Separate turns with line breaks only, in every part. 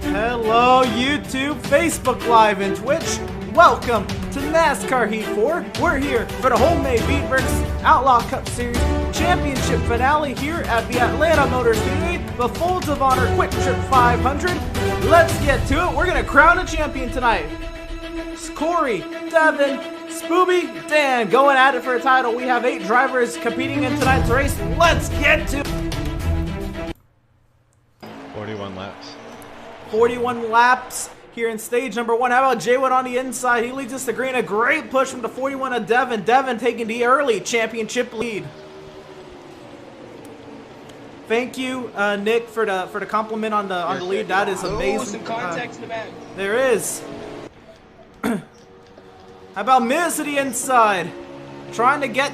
Hello YouTube, Facebook Live, and Twitch. Welcome to NASCAR Heat 4. We're here for the Wholemade Veedverks Outlaw Cup Series Championship finale here at the Atlanta Motor Speedway, the Folds of Honor Quick Trip 500. Let's get to it. We're going to crown a champion tonight. It's Corey, Devin, Spooby, Dan going at it for a title. We have 8 drivers competing in tonight's race. Let's get to it.
41 laps.
41 laps here in stage number 1. How about Jaywood on the inside? He leads us to green. A great push from the 41 of Devin. Devin taking the early championship lead. Thank you, Nick, for the compliment on the lead. That is amazing.
Some context in the back.
There is. How about Miz to the inside? Trying to get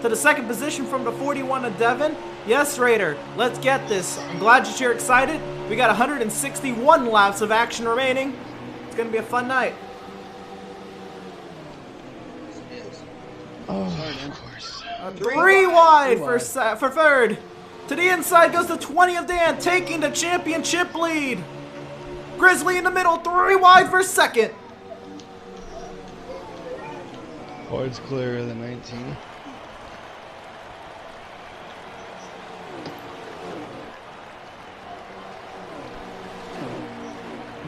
to the second position from the 41 of Devin. Yes, Raider, let's get this. I'm glad that you're excited. We got 161 laps of action remaining. It's going to be a fun night.
Oh, of course.
3 wide for third. To the inside goes the 20 of Dan, taking the championship lead. Grizzly in the middle, 3 wide for second.
Ford's clear of the 19.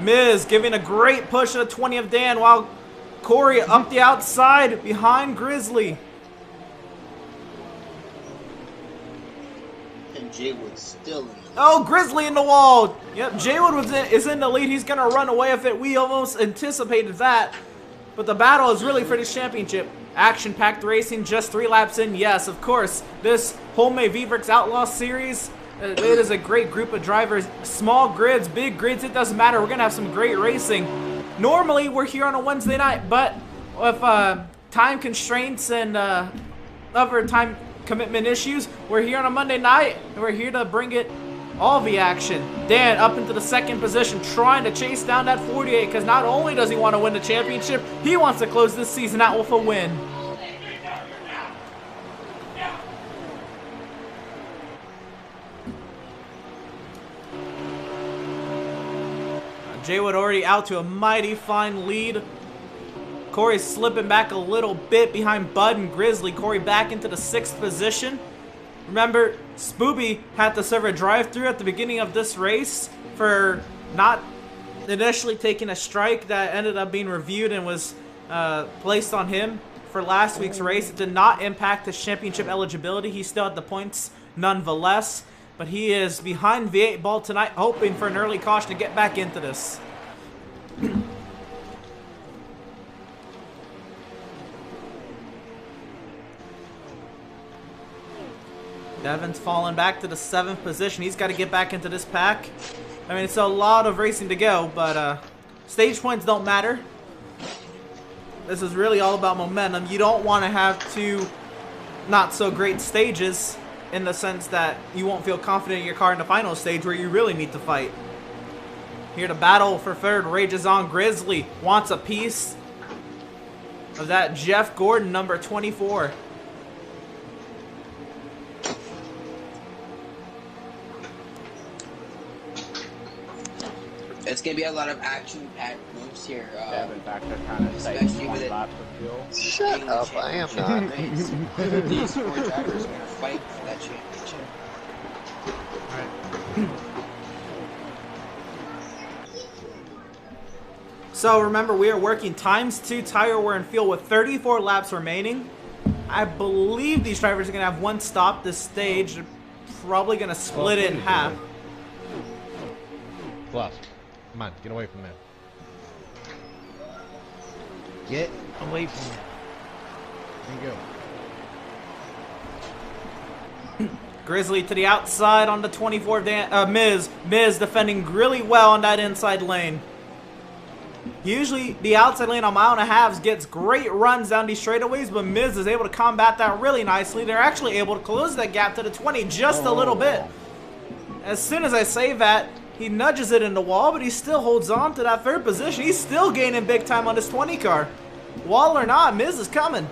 Miz giving a great push to the 20 of Dan, while Corey up the outside behind Grizzly.
And Jaywood's still in.
Oh, Grizzly in the wall. Yep, Jaywood is in the lead. He's going to run away with it. We almost anticipated that. But the battle is really for this championship. Action-packed racing, just 3 laps in. Yes, of course, this Wholemade Veedverks Outlaws series, it is a great group of drivers. Small grids, big grids, it doesn't matter. We're going to have some great racing. Normally, we're here on a Wednesday night, but with time constraints and other time commitment issues, we're here on a Monday night, and we're here to bring it all the action. Dan up into the second position, trying to chase down that 48, because not only does he want to win the championship, he wants to close this season out with a win. Jaywood already out to a mighty fine lead. Corey's slipping back a little bit behind Bud and Grizzly. Corey back into the 6th position. Remember, Spooby had to serve a drive-through at the beginning of this race for not initially taking a strike that ended up being reviewed and was placed on him for last week's race. It did not impact his championship eligibility. He still had the points nonetheless. But he is behind the 8 ball tonight, hoping for an early caution to get back into this. Devin's falling back to the 7th position. He's got to get back into this pack. I mean, it's a lot of racing to go, but stage points don't matter. This is really all about momentum. You don't want to have two not so great stages in the sense that you won't feel confident in your car in the final stage where you really need to fight. Here the battle for third rages on. Grizzly wants a piece of that Jeff Gordon number 24.
It's gonna be a lot of action-packed moves here.
Devin back to kind of say
especially with
one
it.
lap of fuel.
Shut up, I am not.
These 4 drivers are gonna fight for that championship.
So remember, we are working ×2 tire wear and fuel with 34 laps remaining. I believe these drivers are going to have one stop this stage. They're probably going to split it in half.
Fluff. Come on, get away from that. Get away from that. There you go.
Grizzly to the outside on the 24. Miz defending really well on that inside lane. Usually the outside lane on 1.5 miles gets great runs down these straightaways, but Miz is able to combat that really nicely. They're actually able to close that gap to the 20 just a little bit. As soon as I say that, he nudges it in the wall, but he still holds on to that 3rd position. He's still gaining big time on this 20 car. Wall or not, Miz is coming.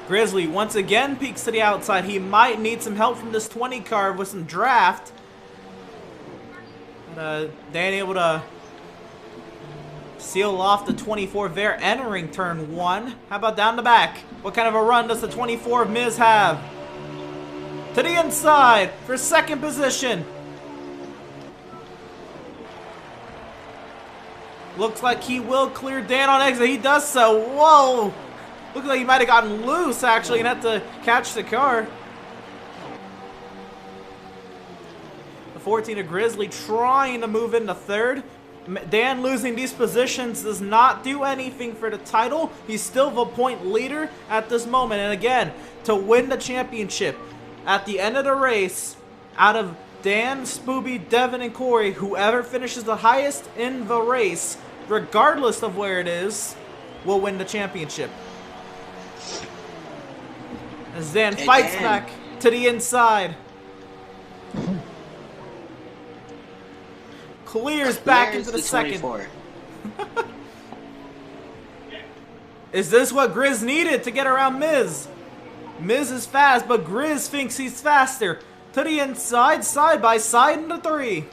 Grizzly once again peeks to the outside. He might need some help from this 20 car with some draft. Dan able to seal off the 24 there, entering turn 1. How about down the back? What kind of a run does the 24 Miz have? To the inside for 2nd position. Looks like he will clear Dan on exit. He does so. Whoa! Looks like he might have gotten loose actually and had to catch the car. 14 of Grizzly trying to move into 3rd. Dan losing these positions does not do anything for the title. He's still the point leader at this moment. And again, to win the championship at the end of the race, out of Dan, Spooby, Devin, and Corey, whoever finishes the highest in the race, regardless of where it is, will win the championship. As Dan fights back to the inside. Clears back into the 2nd. Is this what Grizz needed to get around Miz? Miz is fast, but Grizz thinks he's faster. To the inside, side by side into 3.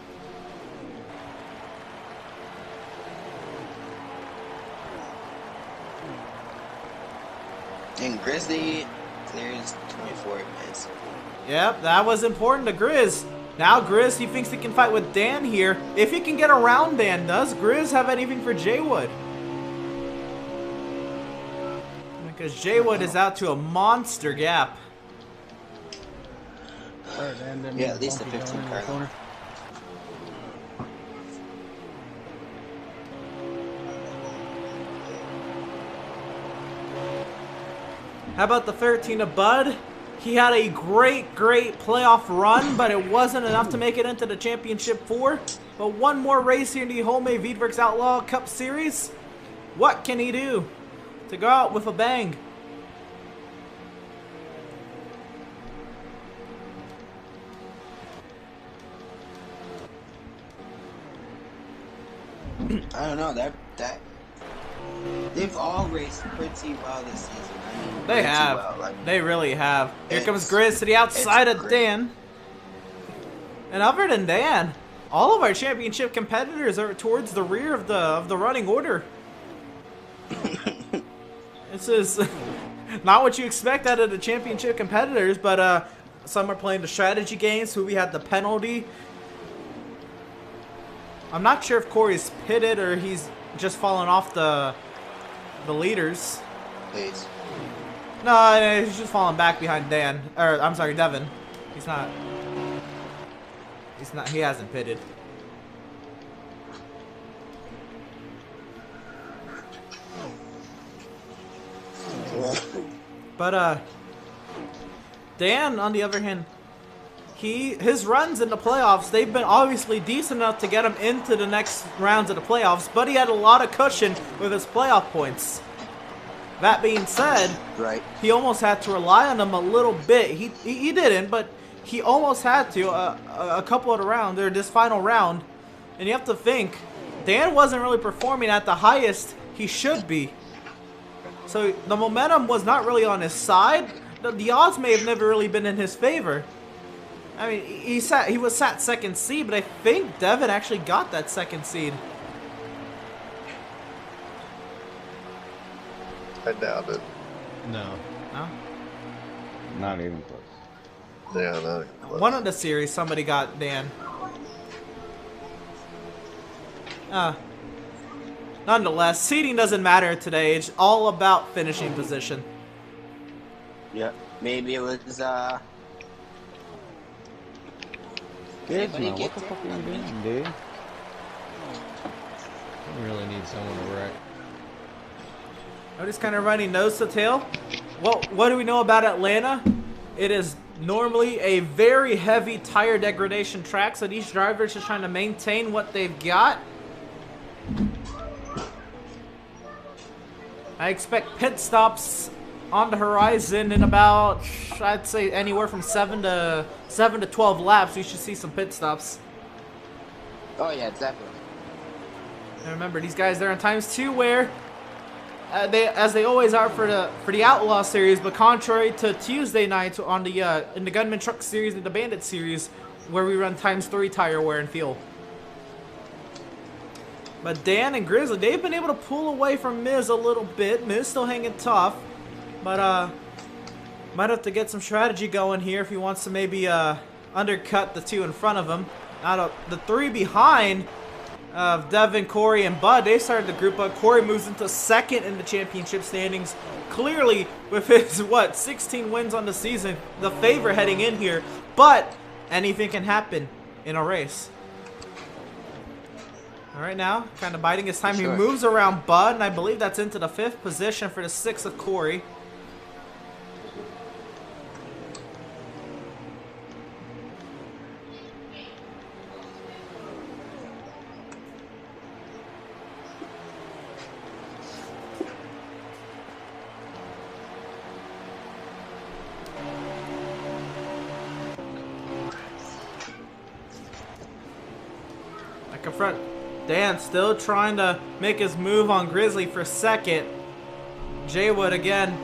And Grizzly clears 24 Miz.
Yep, that was important to Grizz. Now Grizz, he thinks he can fight with Dan here. If he can get around Dan, does Grizz have anything for Jaywood? Because Jaywood is out to a monster gap.
Yeah, at least a 15 car.
How about the 13 of Bud? He had a great playoff run, but it wasn't enough to make it into the Championship 4. But one more race here in the Wholemade Veedverks Outlaw Cup Series. What can he do to go out with a bang?
I don't know, that they've all raced pretty well this season. I mean,
They have.
well.
They really have. Here comes Grizz to the outside of
great.
Dan. And other than Dan, all of our championship competitors are towards the rear of the running order. This is not what you expect out of the championship competitors, but some are playing the strategy games. Who we had the penalty. I'm not sure if Corey's pitted or he's just fallen off the leaders.
Please.
No, he's just falling back behind Dan. Or, I'm sorry, Devin. He's not. He hasn't pitted. But Dan, on the other hand, his runs in the playoffs, they've been obviously decent enough to get him into the next rounds of the playoffs, but he had a lot of cushion with his playoff points. That being said,
Right.
he almost had to rely on them a little bit. He didn't, but he almost had to a couple of the rounds, or this final round. And you have to think, Dan wasn't really performing at the highest he should be. So the momentum was not really on his side. The odds may have never really been in his favor. I mean, he was sat second seed, but I think Devin actually got that second seed.
I doubt it.
No.
No?
Not even close.
Yeah, not even close.
One of the series, somebody got Dan. Nonetheless, seeding doesn't matter today. It's all about finishing position.
Yep. Maybe it was
Kids,
Anybody
man,
get
what the
there?
fuck are you doing, dude?
I really need someone to wreck.
Nobody's kind of running nose to tail. What do we know about Atlanta? It is normally a very heavy tire degradation track, so these drivers are trying to maintain what they've got. I expect pit stops on the horizon in about, I'd say, anywhere from 7 to 12 laps. We should see some pit stops.
Oh yeah, definitely.
And remember, these guys, they're on times too, where as they always are for the Outlaw series, but contrary to Tuesday nights on the in the Gunman Truck series and the Bandit series, where we run times 3 tire wear and fuel. But Dan and Grizzly, they've been able to pull away from Miz a little bit. Miz still hanging tough, but might have to get some strategy going here if he wants to maybe undercut the 2 in front of him. Now the 3 behind of Devin, Corey, and Bud, they started the group up. Corey moves into second in the championship standings. Clearly, with his, 16 wins on the season, the favorite heading in here. But anything can happen in a race. All right, now, kind of biding his time.
Sure.
He moves around Bud, and I believe that's into the 5th position for the 6th of Corey. Confront Dan, still trying to make his move on Grizzly for second. Jaywood again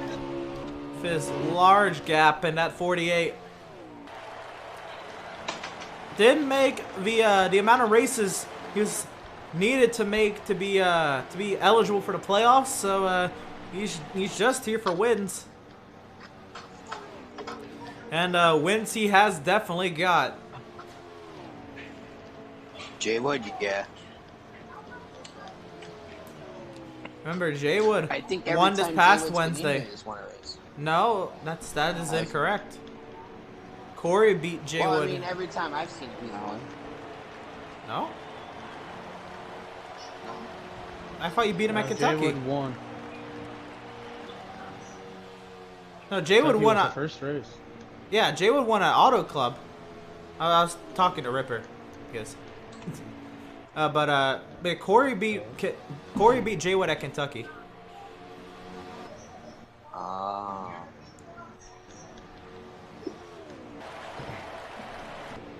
with his large gap in that 48. Didn't make the amount of races he was needed to make to be eligible for the playoffs, so he's just here for wins. And wins he has definitely got.
Jay Wood, yeah.
Remember, Jaywood
I think every
won this
time
past
Jay Wood's been in
Wednesday.
here, he's won a race.
No, that is incorrect. Corey beat Jaywood.
Well, I mean, every time I've seen him, he's won.
No? I thought you beat him at Kentucky.
Jaywood won.
No, Jaywood won
the
at
first race.
yeah, Jaywood won at Auto Club. I was talking to Ripper, because. But Corey beat Jaywood at Kentucky.
Ah.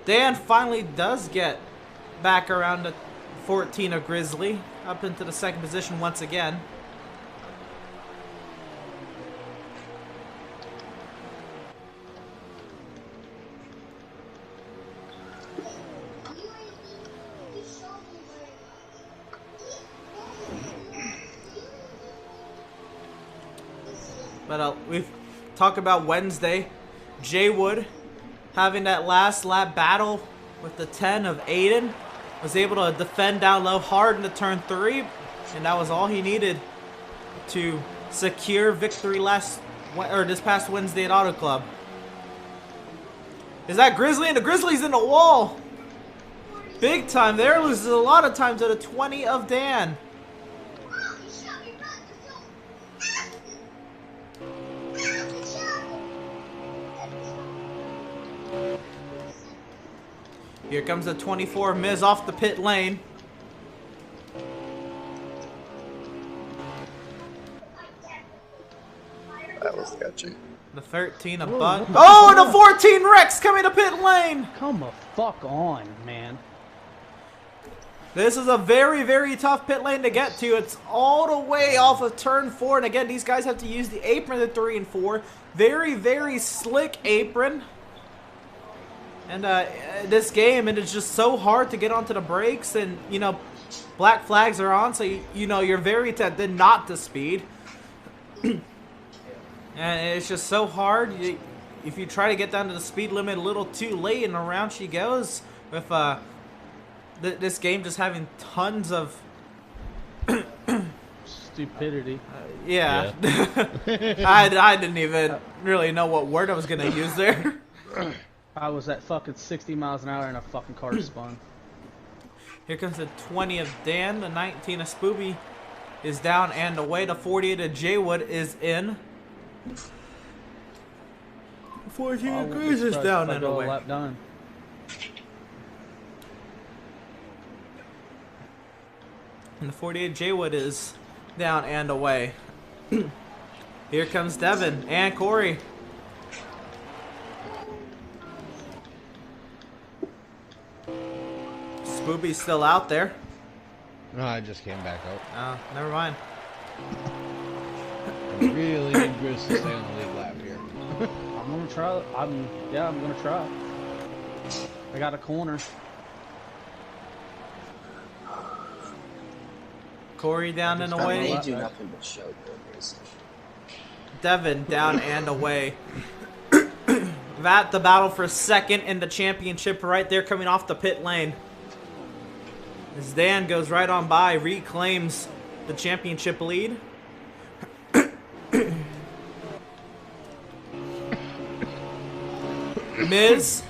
Dan finally does get back around the 14 of Grizzly, up into the 2nd position once again. But we've talked about Wednesday. Jaywood having that last lap battle with the 10 of Aiden. Was able to defend down low hard into turn 3. And that was all he needed to secure victory this past Wednesday at Auto Club. Is that Grizzly? And the Grizzly's in the wall. Big time there. Loses a lot of time to the 20 of Dan. Here comes the 24, Miz off the pit lane.
That was sketchy.
The 13, a Bud. Oh, and a 14, Rex coming to pit lane.
Come the fuck on, man.
This is a very, very tough pit lane to get to. It's all the way off of turn 4. And again, these guys have to use the apron at 3 and 4. Very, very slick apron. And this game, and it's just so hard to get onto the brakes. And, you know, black flags are on, so, you know, you're very tempted not to speed. And it's just so hard. If you try to get down to the speed limit a little too late, and around she goes with this game just having tons of
Stupidity.
yeah. I didn't even really know what word I was gonna use there.
I was at fucking 60 miles an hour and a fucking car spun.
Here comes the 20 of Dan. The 19 of Spooby is down and away. The 48 of Jaywood is in. 14 of Grizz is down and away.
Lap done.
And the 48 Jaywood is down and away. Here comes Devin and Corey. Spooby's still out there.
No, I just came back out.
Oh, never mind.
I really need Grizz to stay on the lead lap here.
I'm gonna try. I'm gonna try. I got a corner.
Corey down and away.
They do nothing but show goodness.
Devin down and away. That the battle for second in the championship right there coming off the pit lane. As Dan goes right on by, reclaims the championship lead. Miz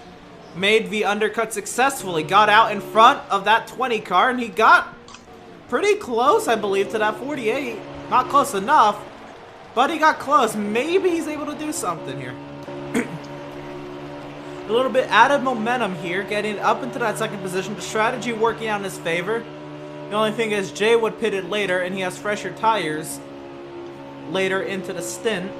made the undercut successfully, got out in front of that 20 car, and he got pretty close, I believe, to that 48. Not close enough, but he got close. Maybe he's able to do something here. A little bit out of momentum here, getting up into that second position. The strategy working out in his favor. The only thing is Jay would pit it later, and he has fresher tires later into the stint.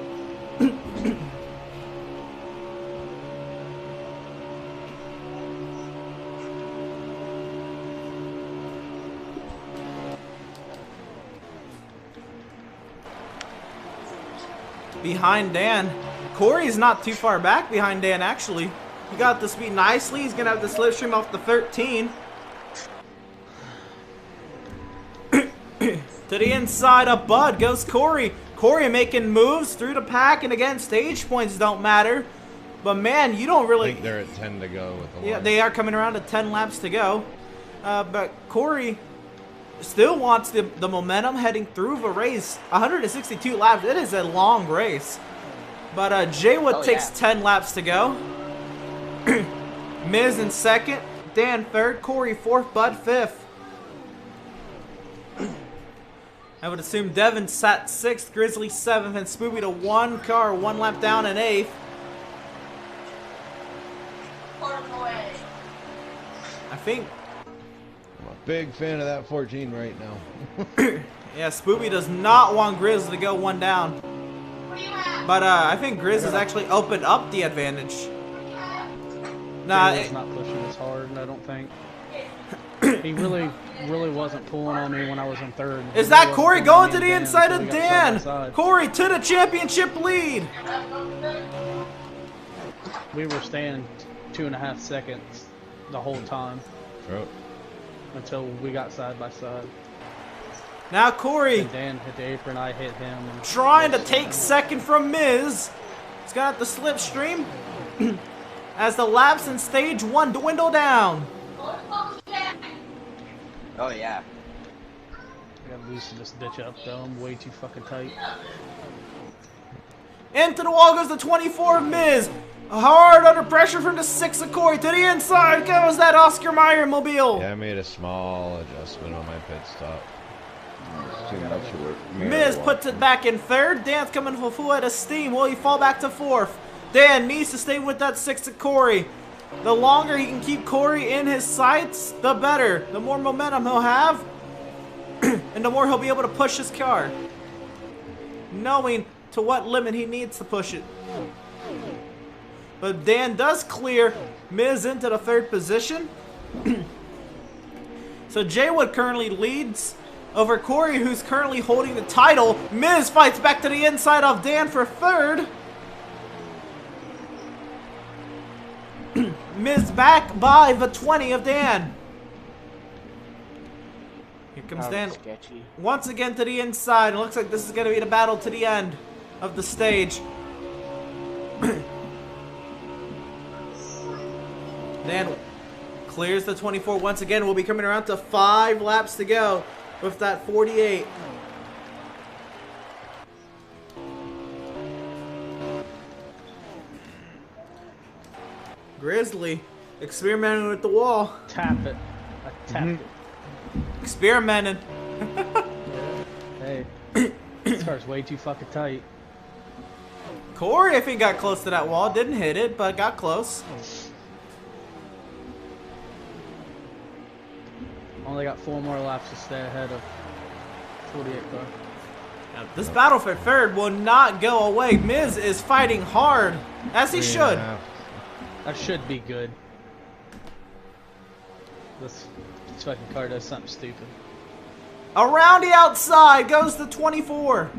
Behind Dan. Corey's not too far back behind Dan, actually. He got the speed nicely. He's going to have the slipstream off the 13. To the inside of Bud goes Corey. Corey making moves through the pack, and again, stage points don't matter. But man, you don't really...
I think they're at 10 to go with the
Yeah,
line.
they are coming around to 10 laps to go. But Corey still wants the momentum heading through the race. 162 laps. It is a long race. But Jaywood takes 10 laps to go. Miz in second. Dan third. Corey fourth. Bud fifth. I would assume Devin sat sixth. Grizzly seventh. And Spoopy to one car. One lap down in eighth. I think...
I'm a big fan of that 14 right now.
Yeah, Spoopy does not want Grizz to go one down. But I think Grizz has actually opened up the advantage. Nah,
He's not pushing as hard, I don't think. He really wasn't pulling on me when I was in third.
Is that Corey going to the inside of Dan? Corey to the championship lead.
We were staying 2.5 seconds the whole time
Oh.
until we got side by side.
Now Corey
And Dan hit the apron, I hit him. And
trying to take second from Miz. He's got the slipstream as the laps in stage one dwindle down.
Oh yeah.
I gotta loosen this bitch up though, I'm way too fucking tight.
Into the wall goes the 24 Miz. Hard under pressure from the 6 of Corey. To the inside goes that Oscar Mayer mobile.
Yeah, I made a small adjustment on my pit stop.
Too much work.
Miz puts it back in third. Dan's coming for full head of steam. Will he fall back to fourth? Dan needs to stay with that 6 of Corey. The longer he can keep Corey in his sights, the better. The more momentum he'll have, and the more he'll be able to push his car, knowing to what limit he needs to push it. But Dan does clear Miz into the 3rd position. So Jaywood currently leads over Corey, who's currently holding the title. Miz fights back to the inside of Dan for 3rd. Miz back by the 20 of Dan. Here comes Dan once again to the inside. It looks like this is going to be the battle to the end of the stage. Dan clears the 24 once again. We'll be coming around to 5 laps to go with that 48. Grizzly experimenting with the wall.
Tap it. I tapped it.
Experimenting.
Hey, this car's way too fucking tight.
Corey, if he got close to that wall, didn't hit it, but got close.
Only got 4 more laps to stay ahead of 48 car.
Now, this battle for 3rd will not go away. Miz is fighting hard, as he should.
That should be good. This fucking car does something stupid.
Around the outside goes the 24.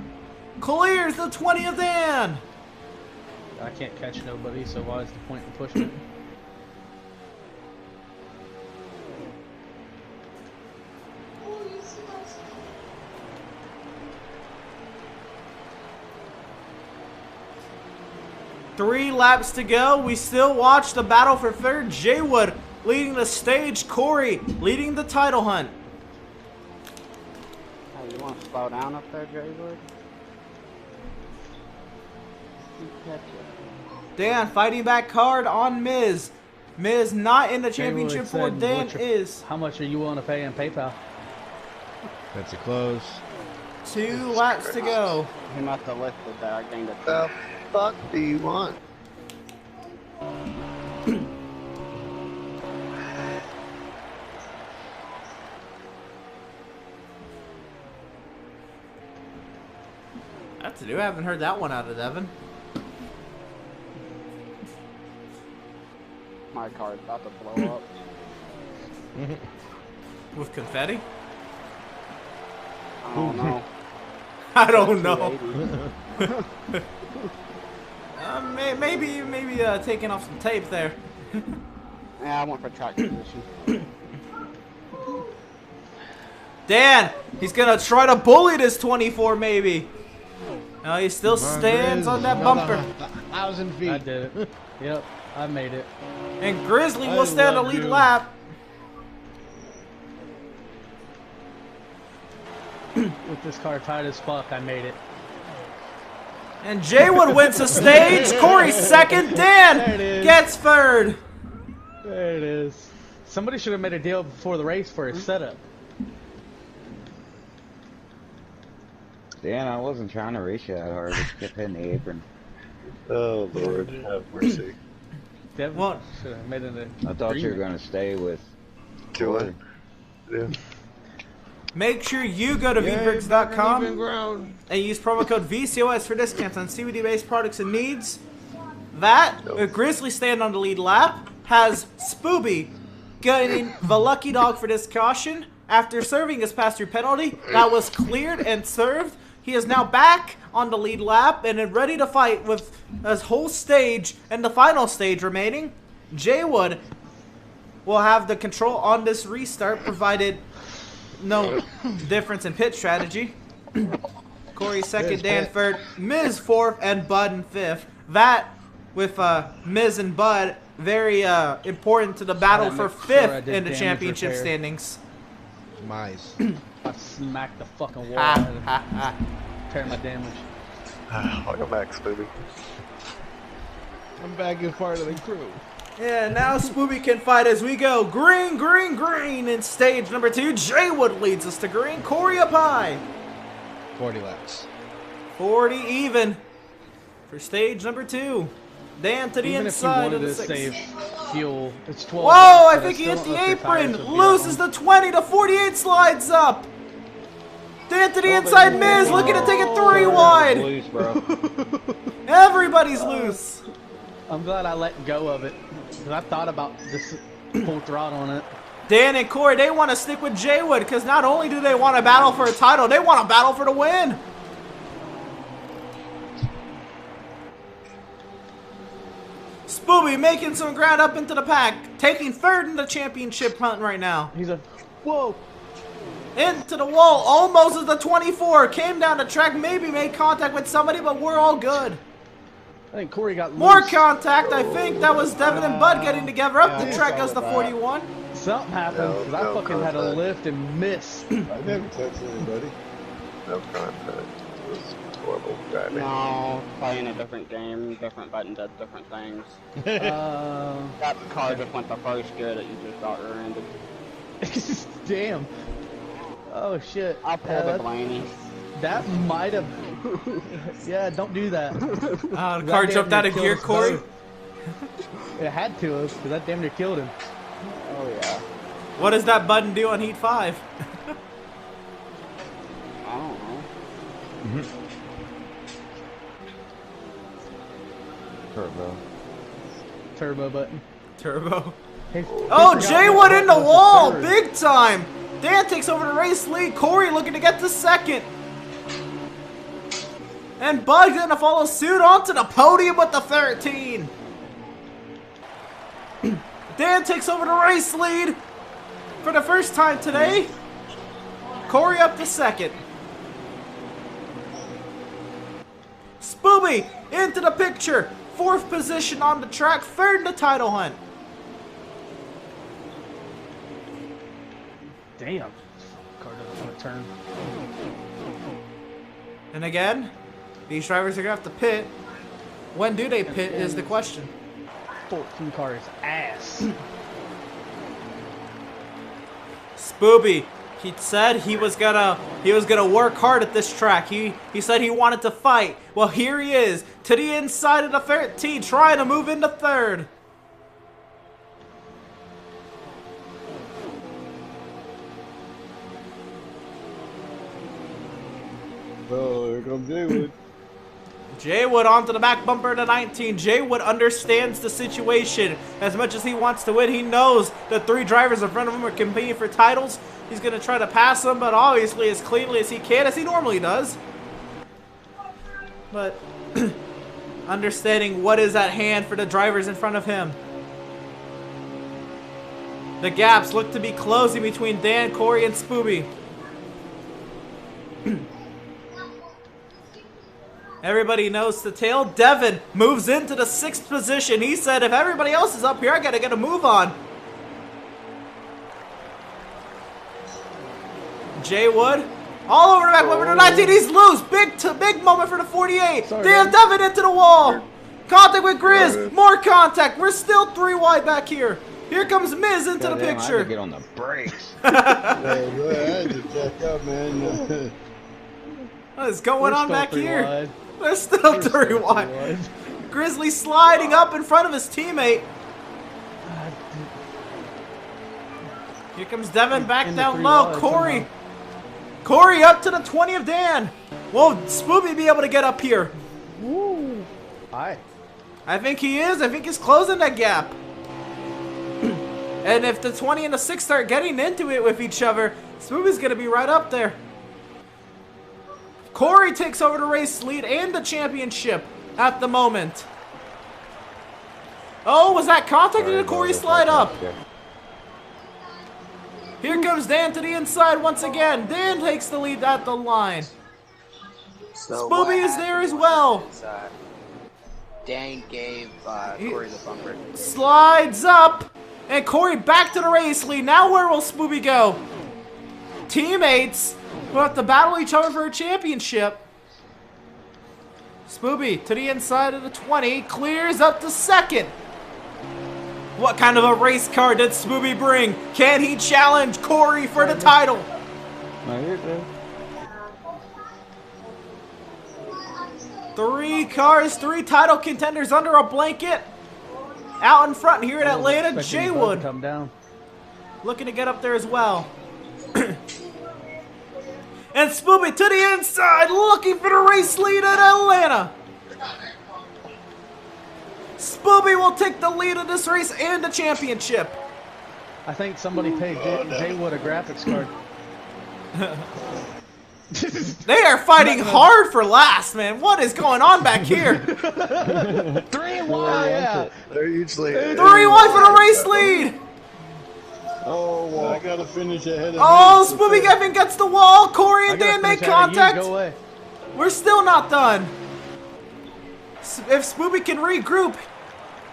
Clears the 20 of Dan.
I can't catch nobody, so why is the point in pushing it?
Three laps to go. We still watch the battle for 3rd. Jaywood leading the stage. Corey leading the title hunt.
Hey, you want to slow down up there, Jaywood?
Dan fighting back hard on Miz. Miz not in the championship for Dan is.
How much are you willing to pay in PayPal?
That's a close.
2 laps to go.
He must have lifted that. I gained a
The fuck do you want?
That's new. I haven't heard that one out of Devin.
My car's about to blow up.
With confetti?
I don't know.
I don't know.
280.
Maybe taking off some tape there.
Yeah, I went for track position.
Dan, he's gonna try to bully this 24 maybe. No, he still stands on that bumper.
1,000 feet.
I did it. Yep, I made it.
And Grizzly will stay on the lead lap.
With this car tight as fuck, I made it.
And Jaywood wins the stage. Corey 2nd. Dan
There it is.
gets 3rd.
There it is. Somebody should have made a deal before the race for a setup.
Dan, I wasn't trying to race you that hard. I just kept hitting the apron.
Oh Lord, have mercy.
Devin
What?
should have made it.
I thought you were going to stay with
Joy. Yeah.
Make sure you go to
Even
Veedverks.com
ground.
and use promo code VCOS for discounts on CBD-based products and needs. That, with Grizzly staying on the lead lap, has Spooby getting the lucky dog for this caution. After serving his pass-through penalty, that was cleared and served. He is now back on the lead lap and ready to fight with his whole stage and the final stage remaining. Jaywood will have the control on this restart, provided no difference in pit strategy. Corey 2nd, Dan 3rd, Miz 4th, and Bud in 5th. That, with Miz and Bud, very important to the battle for 5th in the championship standings.
Mice.
I smacked the fucking wall.
Ha, ha, ha.
Tear my damage.
Welcome back, Spooby.
I'm back as part of the crew.
Yeah, now Spooby can fight as we go. Green, green, green in stage number 2. Jaywood leads us to green. Corey up high.
40 laps.
40 even for stage number 2. Dan to the
Even
inside
if
of
you
the
wanted to
6.
save fuel, it's 12.
Whoa, I
but
think he
still
hit
don't
the
know if your tires
apron.
would be
Loses
on.
the 20 to 48, slides up. Dan to the
Oh,
inside,
baby.
Miz looking to take it 3
Sorry, I was
wide.
loose, bro.
Everybody's loose.
I'm glad I let go of it. Because I thought about this full throttle on it.
Dan and Corey, they want to stick with Jay Wood because not only do they want to battle for a title, they want to battle for the win. Spooby making some ground up into the pack, taking third in the championship hunt right now.
He's a... Whoa!
Into the wall, almost as the 24. Came down the track, maybe made contact with somebody, but we're all good.
I think Corey got
More
loose.
contact, I think. That was Devin and Bud getting together up the
Yeah,
track
I
as the
saw that.
41.
Something happened because I
No
fucking had a
contact.
lift and miss.
I never touched anybody.
No contact. It was horrible driving.
No, playing a different game, different button did different things.
uh,
That car just went the first gear that you just got rear-ended.
damn. Oh shit.
I pulled a Blaney.
That might have. Yeah, don't do that.
The car
That
jumped
damn
out of
near
gear,
killed us
Corey.
both. It had to have, because that damn near killed him.
Oh yeah.
What does that button do on Heat 5?
I don't know.
Turbo.
Turbo button.
Turbo.
Hey,
Oh,
he forgot
Jay
what
Wood in the
button was
wall,
third.
big time. Dan takes over the race lead. Corey looking to get to second. And Bud gonna follow suit onto the podium with the 13. Dan takes over the race lead for the first time today. Corey up to second. Spooby into the picture. 4th position on the track, 3rd in the title hunt.
Damn. Car doesn't want to turn.
And again, these drivers are gonna have to pit. When do they pit is the question.
14 car is ass.
Spooby, he said he was gonna work hard at this track. He said he wanted to fight. Well, here he is to the inside of the 13, trying to move into 3rd.
Oh, here comes Jay Wood.
Jay Wood onto the back bumper to 19. Jay Wood understands the situation. As much as he wants to win, he knows the 3 drivers in front of him are competing for titles. He's going to try to pass them, but obviously as cleanly as he can, as he normally does. But understanding what is at hand for the drivers in front of him. The gaps look to be closing between Dan, Corey, and Spooby. Everybody knows the tail. Devin moves into the 6th position. He said, if everybody else is up here, I gotta get a move on. Jay Wood, all over the back, over to 19. He's loose. Big moment for the 48.
Sorry,
Damn, Devin into the wall. Contact with Grizz. More contact. We're still 3 wide back here. Here comes Miz into the
Goddamn, I had to
picture.
get on the brakes.
Hey, boy, I had to check up, man.
What is going on back here?
Wide.
They're still 3 wide. Grizzly sliding up in front of his teammate. Here comes Devin back
In the
down
3
low.
wide
Corey.
somehow.
Corey up to the 20 of Dan. Will Spooby be able to get up here?
Woo. Hi.
I think he is. I think he's closing that gap. And if the 20 and the 6 start getting into it with each other, Spooby's going to be right up there. Corey takes over the race lead and the championship at the moment. Oh, was that contact or did Corey slide up? Here comes Dan to the inside once again. Dan takes the lead at the line.
So
Spooby
what
is there
happened
as well.
was, Dan gave Corey the bumper.
Slides up. And Corey back to the race lead. Now where will Spooby go? Teammates will have to battle each other for a championship. Spooby to the inside of the 20. Clears up to 2nd. What kind of a race car did Spooby bring? Can he challenge Corey for the title?
No, you're good.
3 cars, 3 title contenders under a blanket. Out in front here in Atlanta,
Expecting Bud to
Jaywood
come down.
looking to get up there as well. And Spoopy to the inside, looking for the race lead in Atlanta. Spoopy will take the lead in this race and the championship.
I think somebody paid Jaywood a graphics card.
They are fighting hard for last, man. What is going on back here?
3-1. Yeah.
They're usually
3-1 for the race lead.
Oh, well, I gotta finish ahead of
Oh, Spoopy Gavin gets the wall. Corey and
I gotta
Dan make
finish out of you.
contact.
Go away.
We're still not done. If Spoopy can regroup,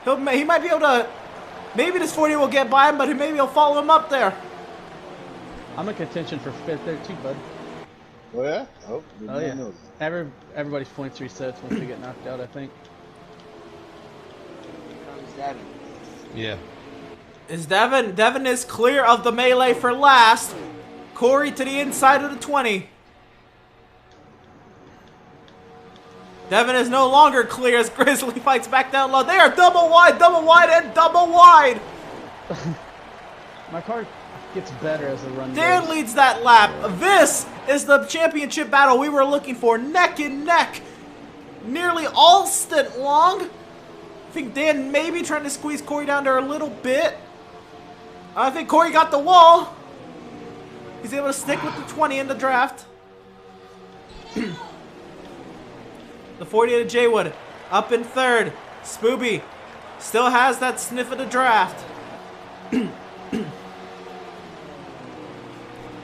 he might be able to. Maybe this 40 will get by him, but maybe he'll follow him up there.
I'm in contention for 5th there too, bud.
Oh, yeah? Oh,
Oh yeah. Everybody's points resets once they get knocked out, I think.
Comes Devin.
Yeah.
Is Devin? Devin is clear of the melee for last. Corey to the inside of the 20. Devin is no longer clear as Grizzly fights back down low. They are double wide, and double wide.
My car gets better as the run
Dan
goes.
leads that lap. This is the championship battle we were looking for. Neck and neck. Nearly all stint long. I think Dan maybe trying to squeeze Corey down there a little bit. I think Corey got the wall. He's able to stick with the 20 in the draft. The 40 to Jaywood. Up in 3rd. Spoopy still has that sniff of the draft.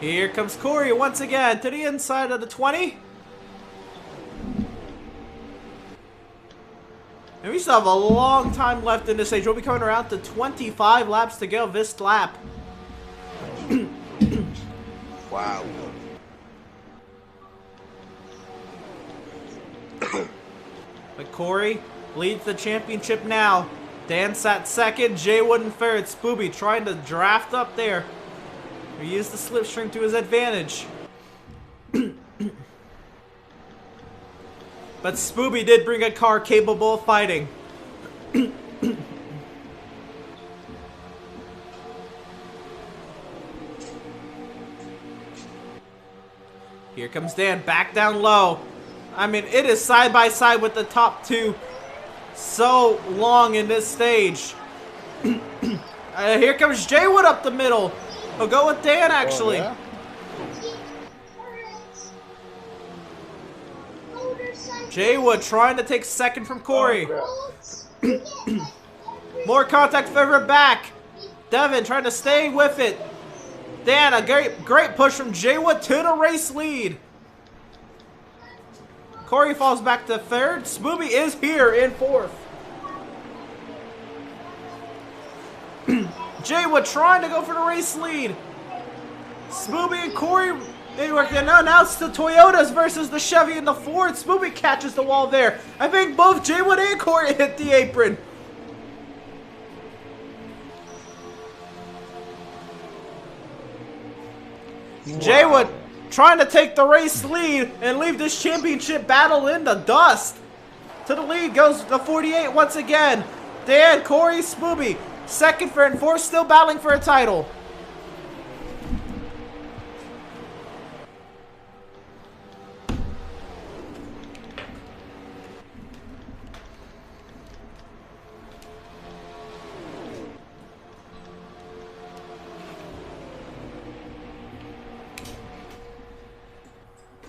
Here comes Corey once again to the inside of the 20. And we still have a long time left in this stage. We'll be coming around to 25 laps to go this lap.
Wow.
But Corey leads the championship now. Dan sat 2nd, Jaywood in 3rd. Spoopy trying to draft up there. He used the slipstream to his advantage. But Spoopy did bring a car capable of fighting. Here comes Dan, back down low. I mean, it is side by side with the top 2 so long in this stage. Here comes Jaywood up the middle. He'll go with Dan, actually.
Oh, yeah?
Jaywood trying to take 2nd from Corey. More contact further back. Devin trying to stay with it. Dan, a great push from Jaywood to the race lead. Corey falls back to 3rd. Spoopy is here in 4th. Jaywood trying to go for the race lead. Spoopy and Corey, they work there. Now it's the Toyotas versus the Chevy and the Ford. Spoopy catches the wall there. I think both Jaywood and Corey hit the apron. Jaywood trying to take the race lead and leave this championship battle in the dust. To the lead goes the 48 once again. Dan, Corey, Spoopy. 2nd, 3rd, and 4th still battling for a title.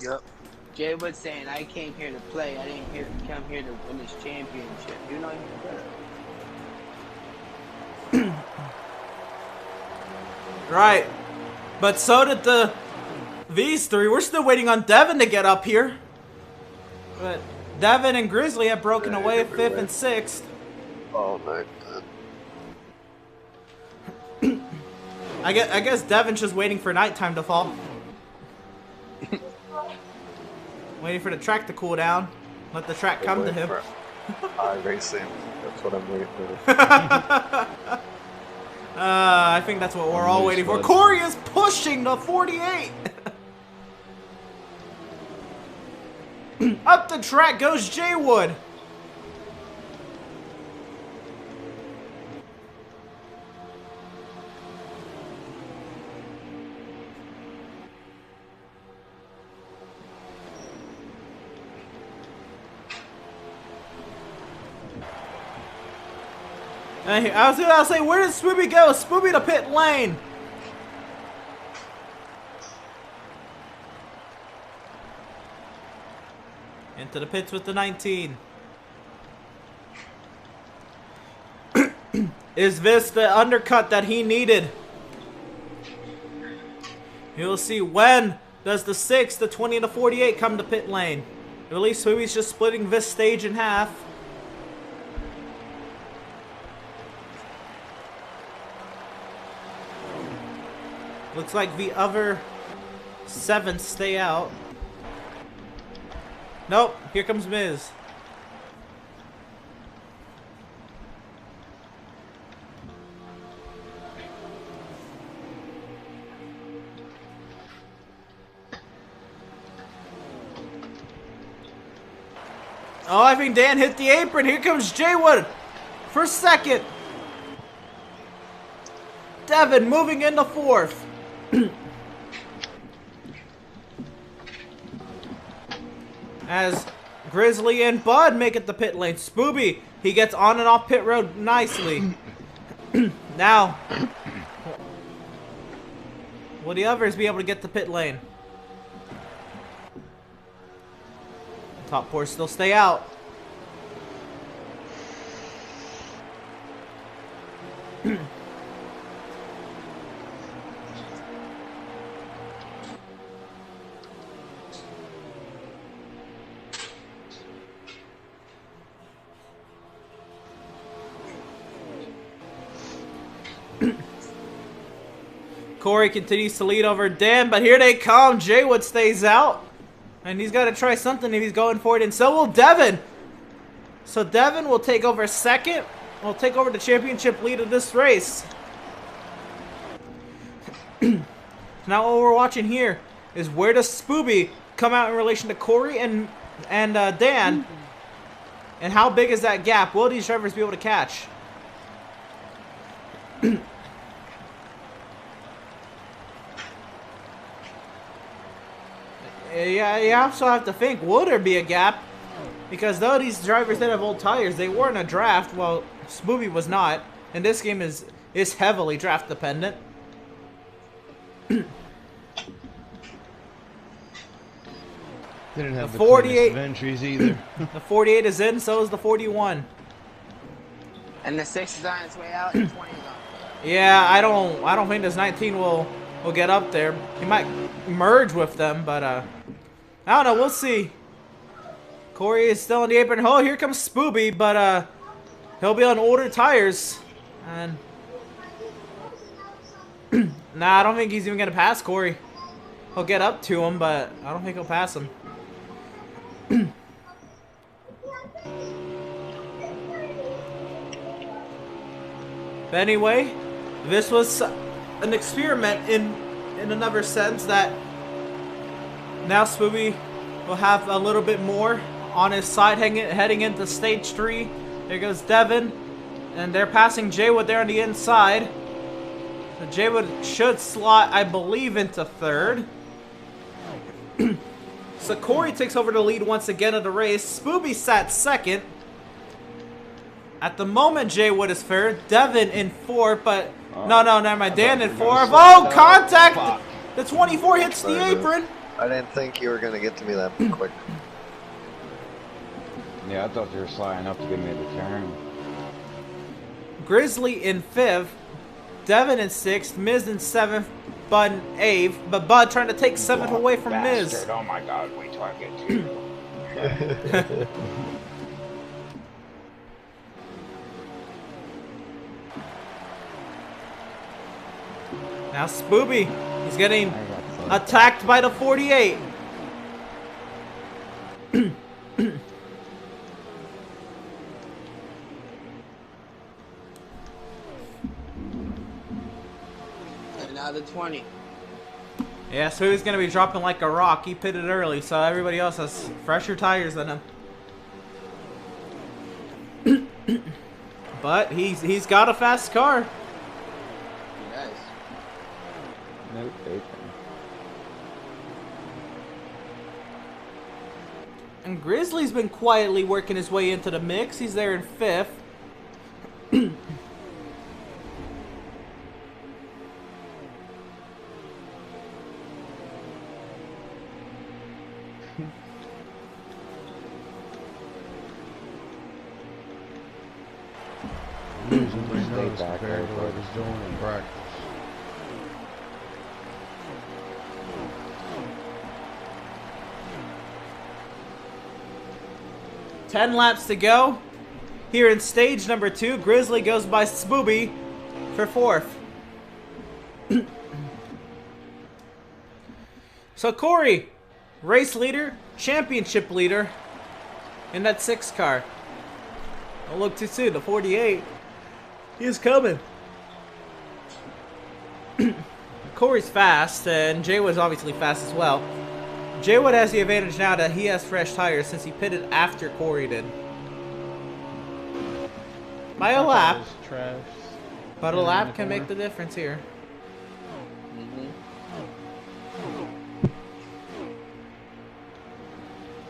Yep.
Jaywood saying, I came here to play. I didn't come here to win this championship. You know that.
Right. But so did these 3. We're still waiting on Devin to get up here. But Devin and Grizzly have broken away 5th and 6th.
All night.
I guess Devin's just waiting for nighttime to fall. Waiting for the track to cool down. Let the track come to him.
Racing. That's what I'm waiting for.
I think that's what we're all waiting for. Corey is pushing the 48. Up the track goes Jay Wood. I was gonna say, where did Spoopy go? Spoopy to pit lane. Into the pits with the 19. Is this the undercut that he needed? You'll see when does the 6, the 20, and the 48 come to pit lane. At least Spoopy's just splitting this stage in half. Looks like the other 7 stay out. Nope, here comes Miz. Oh, I think Dan hit the apron. Here comes Jay Wood for second. Devin moving into 4th. As Grizzly and Bud make it the pit lane. Spoopy, he gets on and off pit road nicely. Now, will the others be able to get the pit lane? Top 4 still stay out. Corey continues to lead over Dan, but here they come. Jay Wood stays out. And he's got to try something if he's going for it, and so will Devin. So Devin will take over second. Will take over the championship lead of this race. Now what we're watching here is where does Spoopy come out in relation to Corey and Dan? And how big is that gap? Will these drivers be able to catch? Yeah, you also have to think, will there be a gap? Because though these drivers did have old tires, they were in a draft, while Spoopy was not. And this game is heavily draft dependent.
Didn't have the
48
cleanest of entries either.
The 48 is in, so is the 41.
And the 6 is on its way out, and 20 is on.
Yeah, I don't think this 19 will get up there. He might merge with them, but I don't know. We'll see. Corey is still in the apron. Oh, here comes Spoopy, but he'll be on older tires. And nah, I don't think he's even gonna pass Corey. He'll get up to him, but I don't think he'll pass him. But anyway, this was an experiment in another sense that now Spoopy will have a little bit more on his side heading into stage 3. There goes Devin, and they're passing Jay Wood there on the inside. So Jay Wood should slot, I believe, into 3rd. So Corey takes over the lead once again of the race. Spoopy sat 2nd. At the moment, Jay Wood is 3rd. Devin in 4th, but no, never mind. Dan in 4th. Oh, contact!
Fuck.
The 24 hits the apron.
I didn't think you were gonna get to me that quick.
Yeah, I thought you were sliding up to give me the turn.
Grizzly in 5th. Devin in 6th. Miz in 7th. Bud in 8th. But Bud trying to take 7th away from Miz.
Bastard. Oh my god, wait till I get to you.
Now Spoopy, he's getting attacked by the 48.
And now the 20.
Yeah, so he's going to be dropping like a rock. He pitted early, so everybody else has fresher tires than him. But he's got a fast car.
Nice.
No bacon.
And Grizzly's been quietly working his way into the mix. He's there in 5th.
Losing my
Stay
nose
back
compared to
there,
what he's doing in practice.
10 laps to go. Here in stage number 2, Grizzly goes by Spooby for 4th. So Corey, race leader, championship leader in that 6 car. Don't look too soon, the 48. He is coming. Corey's fast, and Jaywood's obviously fast as well. Jaywood has the advantage now that he has fresh tires since he pitted after Corey did. By a lap,
Trash.
but a
in the
lap can
corner.
make the difference here.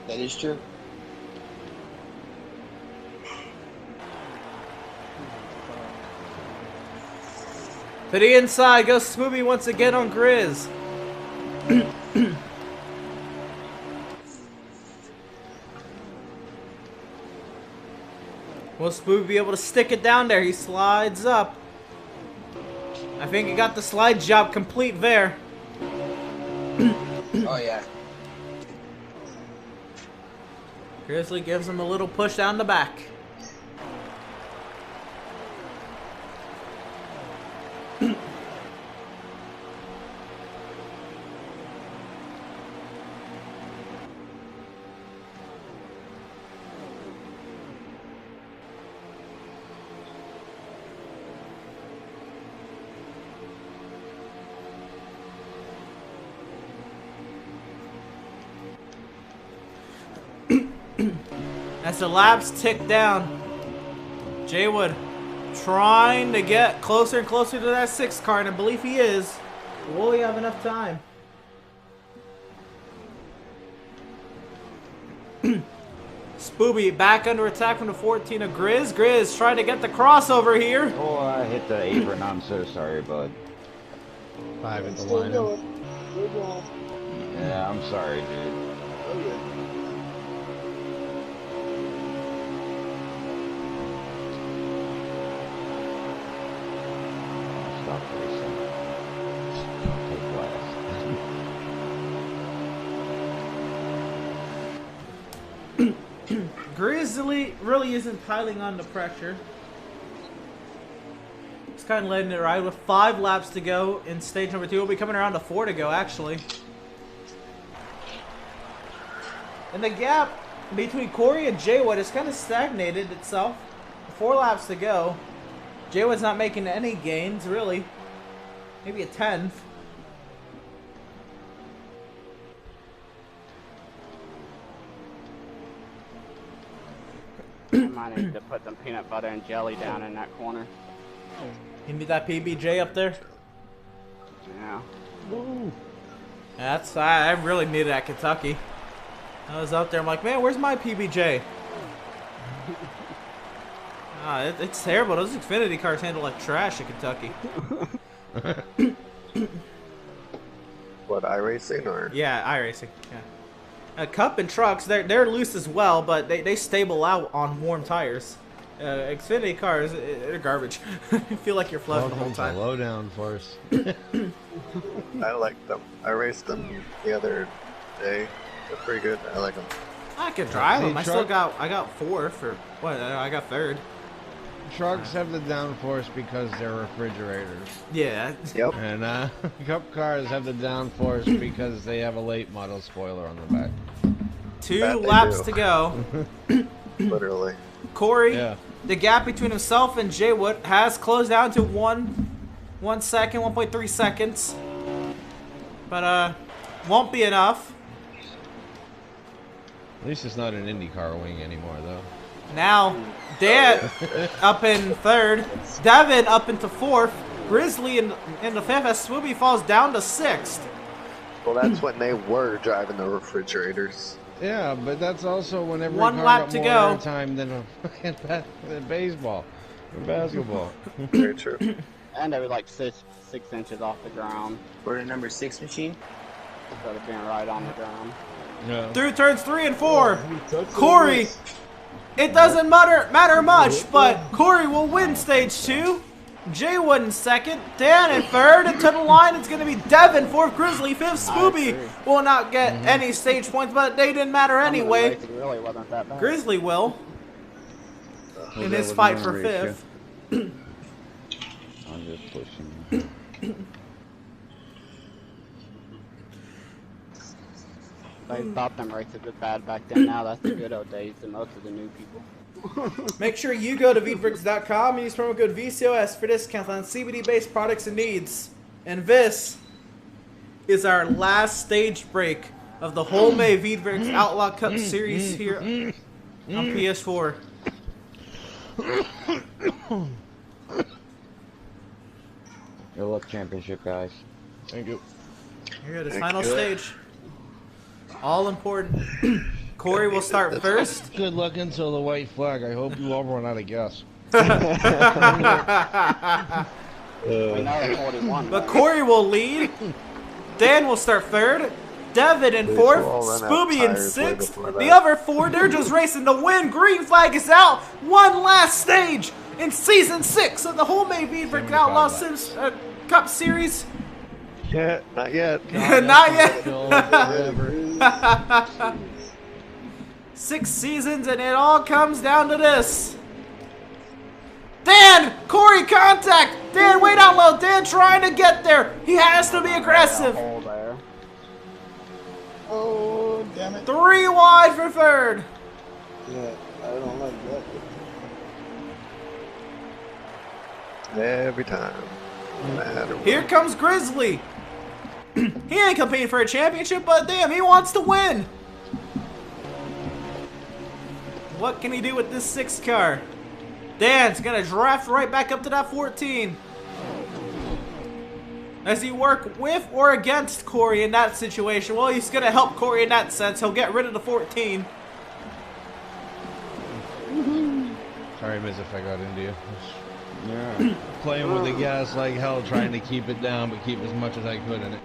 That is true.
To the inside goes Smoothie once again on Grizz. Will Smoothie be able to stick it down there? He slides up. I think he got the slide job complete there.
Oh yeah.
Grizzly gives him a little push down the back. As the laps tick down, Jaywood trying to get closer and closer to that 6 car, and I believe he is. Will he have enough time? Spooby back under attack from the 14 of Grizz. Grizz trying to get the crossover here.
Oh, I hit the apron. I'm so sorry, bud.
5 at the line.
Yeah, I'm sorry, dude. Stop racing. Take last.
Grizzly really isn't piling on the pressure. He's kind of letting it ride with 5 laps to go in stage number 2. We'll be coming around to 4 to go, actually. And the gap between Corey and Jaywood has kind of stagnated itself. 4 laps to go. Jaywood's not making any gains, really. Maybe a 10th.
I might need to put some peanut butter and jelly down in that corner.
You need that PBJ up there?
Yeah.
That's I really needed at Kentucky. I was out there, I'm like, man, where's my PBJ? It's terrible. Those Xfinity cars handle like trash at Kentucky.
What, iRacing or?
Yeah, iRacing. Yeah. Cup and trucks, they're loose as well, but they stable out on warm tires. Xfinity cars, they're garbage. You feel like you're floating the whole time.
Low down force.
I like them. I raced them the other day. They're pretty good. I like them.
I could drive them. I
truck-
got 4th for what? I got 3rd.
Trucks have the downforce because they're refrigerators.
Yeah.
Yep.
And cup cars have the downforce because they have a late model spoiler on the back.
2
That they
laps
do.
to go.
Literally.
Corey,
Yeah.
the gap between himself and Jaywood has closed down to 1 second, 1.3 seconds. But, won't be enough.
At least it's not an IndyCar wing anymore, though.
Now, Dan up in third. Devin up into fourth. Grizzly in the fifth as Swoopy falls down to sixth.
Well, that's when they were driving the refrigerators.
Yeah, but that's also when every
One
car
lap
got
to
more
go.
airtime than than baseball or basketball.
Very true.
And they were like 6 inches off the ground
For the number 6 machine.
instead of being right on the ground.
Yeah.
Through turns 3 and 4. Corey, it doesn't matter much, but Corey will win stage 2. Jay Wood in second, Dan in third, and to the line it's going to be Devin, fourth, Grizzly, fifth, Scooby will not get any stage points, but they didn't matter anyway.
It really wasn't that bad.
Grizzly will in his fight for fifth.
I'm just pushing.
They thought them races were bad back then. Now that's the good old days to most of the new people.
Make sure you go to Veedverks.com and use promo code VCOS for discounts on CBD-based products and needs. And this is our last stage break of the Wholemade Veedverks Outlaw Cup Series here on PS4.
Good luck, championship, guys.
Thank you.
Here at the final stage. All important. Corey will start first.
Good luck until the white flag. I hope you all run out of gas.
We know they're 41.
But Corey will lead. Dan will start third. Devin in fourth.
will all run out
Spooby in
tires way
sixth.
before
The
that.
other four, they're just racing to win. Green flag is out. One last stage in season 6 of the Wholemade Veedverks Outlaws Sims Cup Series.
Yeah, not yet.
Not yet.
Forever.
6 seasons, and it all comes down to this. Dan! Corey, contact! Dan, way down low. Dan trying to get there. He has to be aggressive.
Hole there.
Oh, damn it.
3 wide for third.
Yeah, I don't like that.
Every time. No matter what.
Here comes Grizzly. He ain't competing for a championship, but damn, he wants to win. What can he do with this 6 car? Dan's gonna draft right back up to that 14. Does he work with or against Corey in that situation? Well, he's gonna help Corey in that sense. He'll get rid of the 14.
Sorry, Miz, if I got into you.
Yeah.
Playing with the gas like hell, trying to keep it down, but keep as much as I could in it.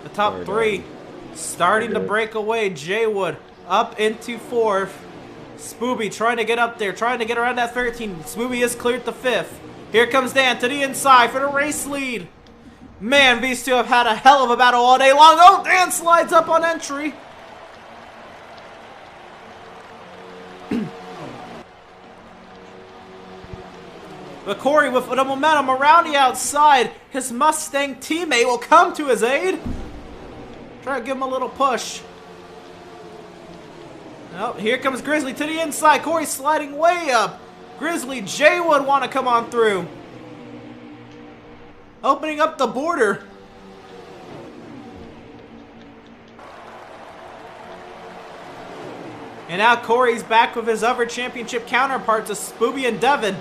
The top 3 starting to break away. Jay Wood up into 4th. Spooby trying to get up there, trying to get around that 13. Spooby is cleared to 5th. Here comes Dan to the inside for the race lead. Man, these two have had a hell of a battle all day long. Oh, Dan slides up on entry. But Corey with the momentum around the outside. His Mustang teammate will come to his aid. Try to give him a little push. Oh, here comes Grizzly to the inside. Corey sliding way up. Grizzly, Jay would want to come on through. Opening up the border. And now Corey's back with his other championship counterparts of Spooby and Devin.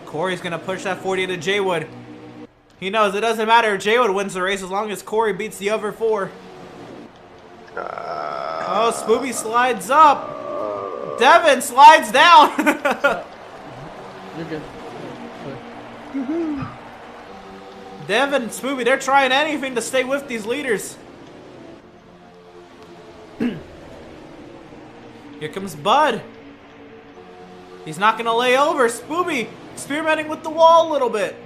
Corey's gonna push that 40 to Jaywood. He knows it doesn't matter if Jaywood wins the race as long as Corey beats the other 4. Oh, Spooby slides up. Devin slides down.
You're good.
Devin and Spooby, they're trying anything to stay with these leaders. Here comes Bud. He's not gonna lay over. Spooby experimenting with the wall a little bit.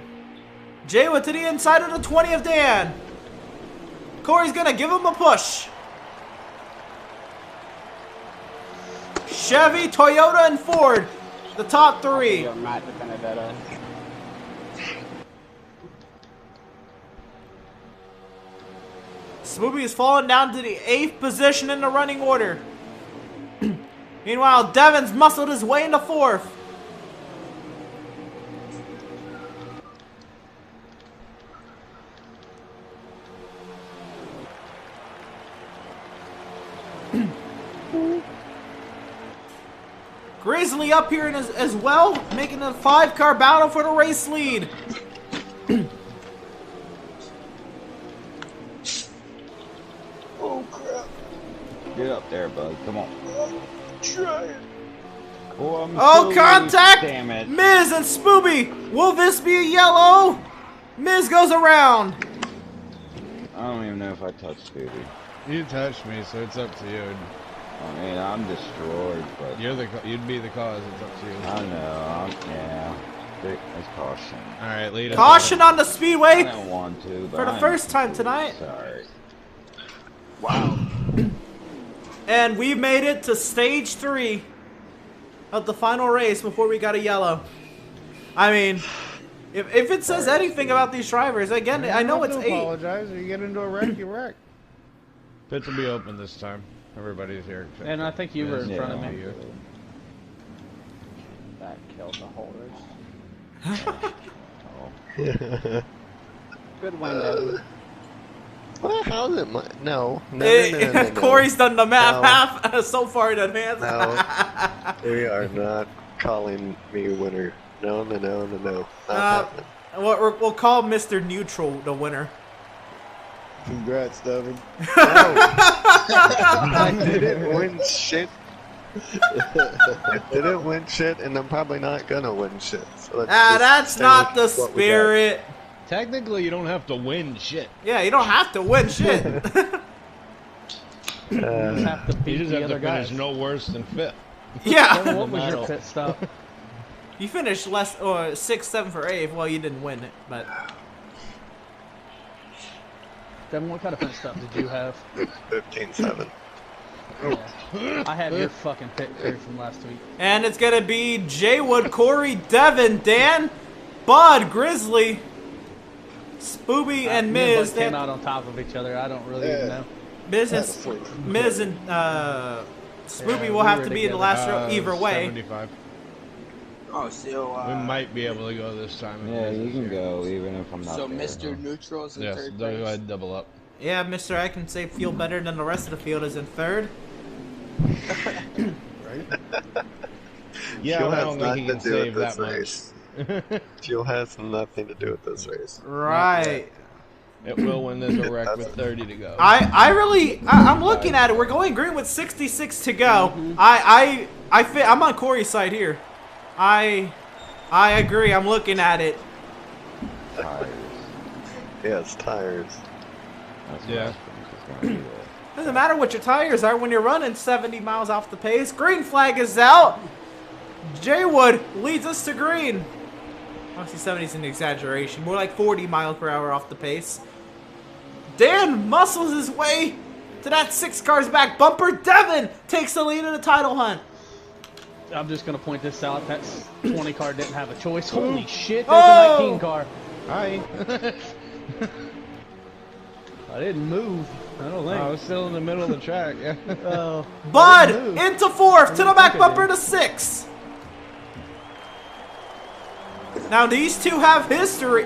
Jaywood to the inside of the 20 of Dan. Corey's gonna give him a push. Chevy, Toyota, and Ford, the top 3.
You're Matt to Benedetta.
Spoopy is falling down to the 8th position in the running order. Meanwhile, Devin's muscled his way into 4th. Grizzly up here as well, making a 5-car battle for the race lead.
Oh crap.
Get up there, bud. Come on.
Trying.
Oh,
Contact!
Damn it.
Miz and Spoopy! Will this be a yellow? Miz goes around.
I don't even know if I touched Scooby.
You touched me, so it's up to you.
I mean, I'm destroyed, but
You'd be the cause. It's up to you.
I know. Yeah. It's caution.
All right, lead us.
Caution on the
I
speedway
don't want to, but
for the
I'm
first time tonight.
Sorry.
Wow.
And we made it to stage 3 of the final race before we got a yellow. I mean, if it says anything about these drivers, again, I know it's 8.
Apologize. If you get into a wreck, you wreck. Pits will be open this time. Everybody's here.
And I think you were in front of me.
You.
That killed the whole race. Good win, Devin.
What? How is it my... No. No.
Corey's done the math
No.
half so far in advance.
No. We are not calling me winner. No. Not happening.
We'll call Mr. Neutral the winner.
Congrats, Devin. I didn't win shit. I didn't win shit, and I'm probably not gonna win shit. So let's just
That's
stay
not the
with what we got.
spirit.
Technically, you don't have to win shit.
Yeah, you don't have to win shit.
You just have to
You
beat
just
the
have
other
to finish
guys.
no worse than 5th.
Yeah.
What was your pit stop?
You finished less, or 6th, 7th, or 8th. Well, you didn't win it, but
Devin, what kind of pit stop did you have?
15-7.
Yeah. I had your fucking pit crew from last week.
and it's gonna be Jaywood, Corey, Devin, Dan, Bud, Grizzly, Spoopy, and
Me and
Miz.
Bud came out on top of each other. I don't really even know.
Miz and Spoopy will have to be in the last row either way.
75.
Oh, so
We might be able to go this time. if
Yeah,
Miz
you
is
can
here.
go even if I'm not
so
there.
Mr. Neutral's in
Yes,
third
go
place.
ahead, double up.
Yeah, Mr. I can say feel better than the rest of the field is in 3rd.
Yeah,
Fuel
I
has
don't think he
nothing
can
to do with
save
this
that
race.
much.
Fuel has nothing to do with this race.
Right.
It will when there's a wreck with 30 to go.
I'm looking at it. We're going green with 66 to go. I'm on Corey's side here. I agree. I'm looking at it.
Tires.
Yes, tires.
That's
Yeah.
what I think is gonna be it.
Doesn't matter what your tires are when you're running 70 miles off the pace. Green flag is out. Jaywood leads us to green. Obviously 70 is an exaggeration. More like 40 miles per hour off the pace. Dan muscles his way to that 6 cars back bumper. Devin takes the lead in the title hunt.
I'm just gonna point this out. That 20 car didn't have a choice. Holy shit! There's
Oh!
a 19 car.
Hi.
I didn't move. I don't think.
I was still in the middle of the track. Yeah.
Oh.
Bud
move.
into 4th to the back
Okay,
bumper
then.
to 6. Now these two have history.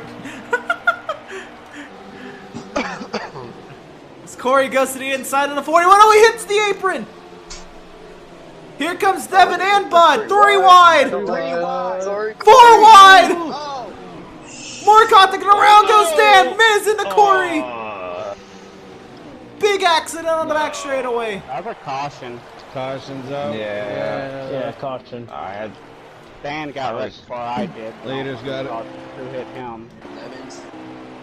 As Corey goes to the inside of the 41. Oh, he hits the apron. Here comes Devin and Bud. 3 wide. 4 wide.
Oh,
More contact and around goes Dan. Miz into Corey. Big accident on the back straightaway.
That was a caution.
Caution's out.
Yeah.
Caution.
I had.
Dan got wrecked before I did.
Leader's got it.
Who hit him?
Devin's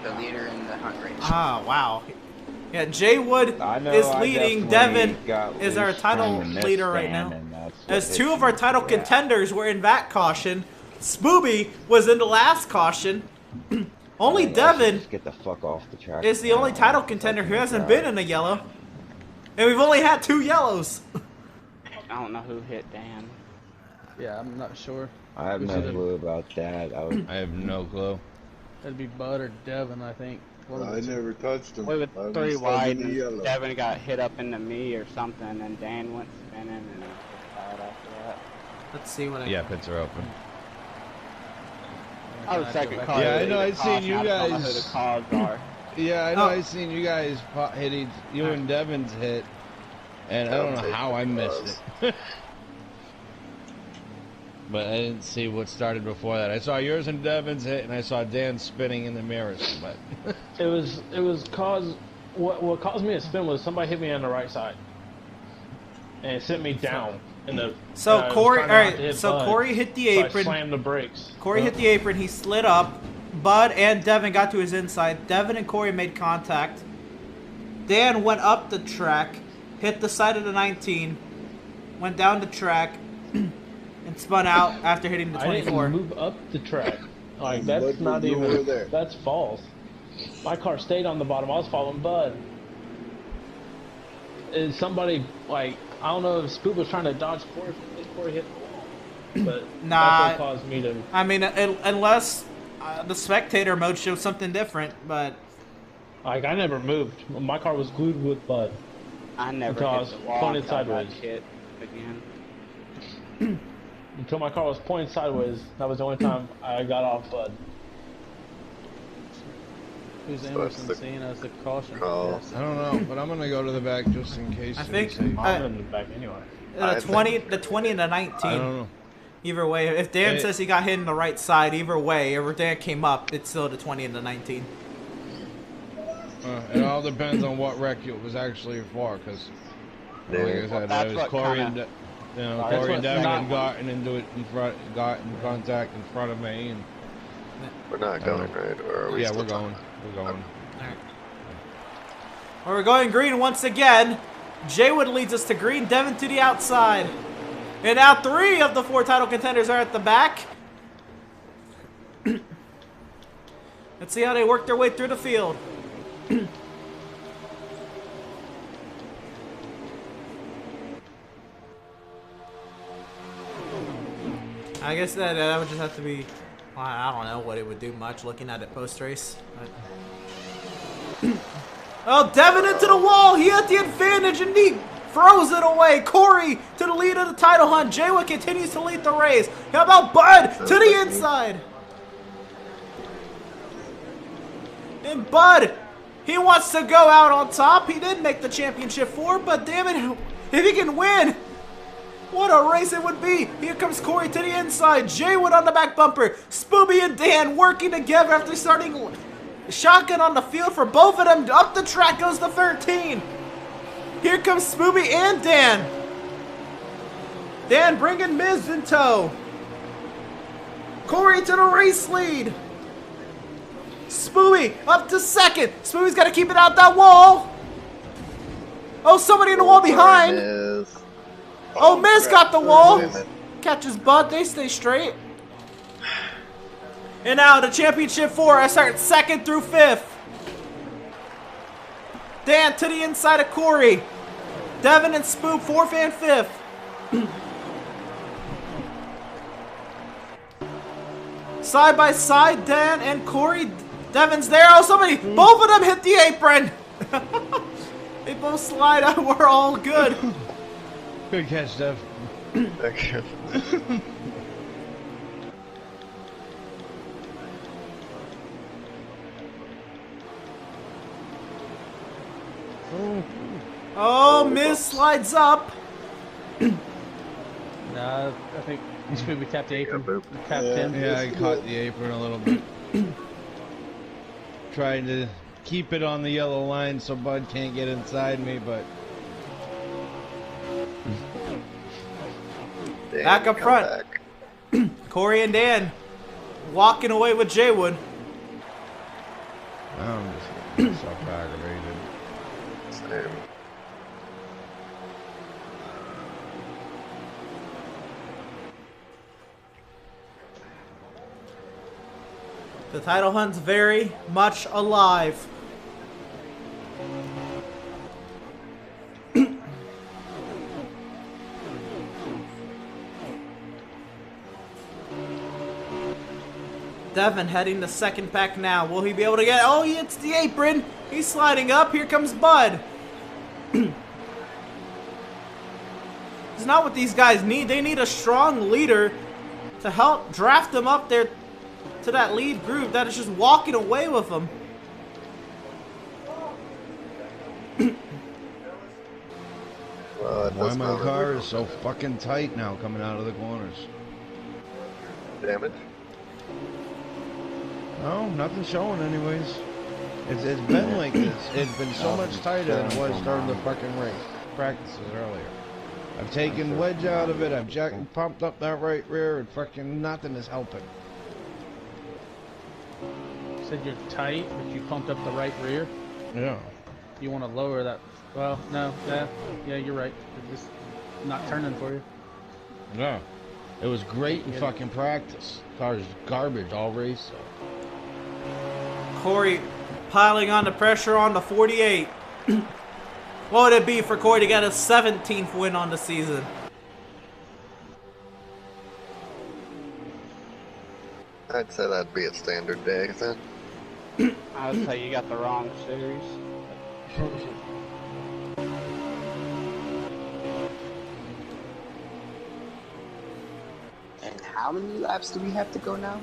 the leader in the hunt race.
Ah, wow. Yeah, Jaywood
I know
is
I
leading.
definitely
Devin
got
is our
loose
title
from the
leader right
fan,
now.
and that's what
As
hit
2 of
me.
our title
Yeah.
contenders were in that caution. Spoopy was in the last caution. Only
I should
Devin
just get the fuck off the track.
is the only
now.
title contender who hasn't
Fucking
been in a yellow. And we've only had 2 yellows.
I don't know who hit Dan.
Yeah, I'm not sure.
I have no clue about that.
I have no clue.
It'd be Bud or Devin, I think.
I never touched him.
We were
I was
3
stuck
wide,
in the
and
yellow.
Devin got hit up into me or something, and Dan went spinning, and it was bad after that.
Let's see what I
Yeah, pits are open.
I was second car.
Yeah, I know, I seen you
I don't know who
guys.
the cars are.
Yeah, I know.
Oh.
I seen you guys hit you and Devin's hit, and I don't know how I missed it. But I didn't see what started before that. I saw yours and Devin's hit, and I saw Dan spinning in the mirrors. But
It was cause what caused me to spin was somebody hit me on the right side, and it sent me down. In the
So
I was
Corey, all
trying not to
right.
hit
So
Bud,
Corey hit the
so I
apron.
slammed the brakes.
Corey hit the apron. He slid up. Bud and Devin got to his inside. Devin and Corey made contact. Dan went up the track, hit the side of the 19, went down the track, and spun out after hitting the
I didn't
24.
move up the track. Like
Bud
that's
was
not
over
even.
there.
That's false. My car stayed on the bottom. I was following Bud. And somebody like I don't know if Spoop was trying to dodge Corey. Corey hit the wall, but
Nah.
that's what caused me to.
I mean, unless the spectator mode shows something different, but
Like I never moved. My car was glued with Bud.
I never
Until I
hit
was
the wall
pointed
until I got
sideways.
hit again.
Until my car was pointing sideways. That was the only time I got off Bud.
Who's
So
Emerson
that's the
seeing as the caution?
call.
I don't know. But I'm gonna go to the back just in case.
I
to
think
be safe.
I'm in the back anyway.
the 20 and the 19.
I don't know.
Either way, if Dan
It-
says he got hit in the right side, either way, if Dan came up, it's still the 20 and the 19.
It all depends on what wreck it was actually for, because like I said,
That's
it was
what
Corey
kinda-
and
That's
Corey
what
and Devin
not-
had gotten into it in front, got in contact in front of me, and
We're not going, right? Or are we
yeah,
still
we're going,
talking?
we're going.
Well, we're going green once again. Jaywood leads us to green, Devin to the outside. And now 3 of the 4 title contenders are at the back. Let's see how they work their way through the field. I guess that would just have to be, well, I don't know what it would do much looking at it post-race. Oh, Devin into the wall. He had the advantage and he throws it away. Corey to the lead of the title hunt. Jaywood continues to lead the race. How about Bud to the inside? And Bud, he wants to go out on top. He did make the championship 4, but damn it, if he can win, what a race it would be. Here comes Corey to the inside. Jaywood on the back bumper. Spooby and Dan working together after starting shotgun on the field for both of them. Up the track goes the 13. Here comes Spooby and Dan. Dan bringing Miz in tow. Corey to the race lead. Spooby up to second. Spooby's got to keep it out that wall. Oh, somebody in the wall behind.
Miz.
Oh, Miz
crap.
got the wall.
Miz.
Catches Bud. They stay straight. And now the championship 4. I start 2nd through 5th. Dan to the inside of Corey. Devin and Spoop 4th and 5th. Side by side, Dan and Corey. Devin's there. Oh, somebody. Both of them hit the apron. They both slide out. We're all good.
Good catch, Dev.
Thank you.
Oh, Miz slides up.
Nah, I think Spooby tapped the apron.
boop.
Tapped
Yeah.
him.
Yeah, I caught the apron a little bit. Trying to keep it on the yellow line so Bud can't get inside me, but
Dan,
Back up
come
front.
back.
Corey and Dan walking away with Jaywood.
I'm just getting so aggravated.
Same.
The title hunt's very much alive. Devin heading to second pack now. Will he be able to get... Oh, he hits the apron. He's sliding up. Here comes Bud. It's not what these guys need. They need a strong leader to help draft them up there to that lead group that is just walking away with them.
Why my car is so fucking tight now coming out of the corners?
Damage?
No, nothing showing anyways. It's been like this. It's been so much tighter than it was during the fucking race practices earlier. I've taken wedge out of it, I've pumped up that right rear, and fucking nothing is helping.
You said you're tight, but you pumped up the right rear.
Yeah.
You want to lower that? Well, no, yeah, you're right. It's just not turning for you.
Yeah. It was great in fucking practice. Car's garbage all race.
Corey piling on the pressure on the 48. What would it be for Corey to get a 17th win on the season?
I'd say that'd be a standard day then.
I would say you got the wrong series.
And how many laps do we have to go now?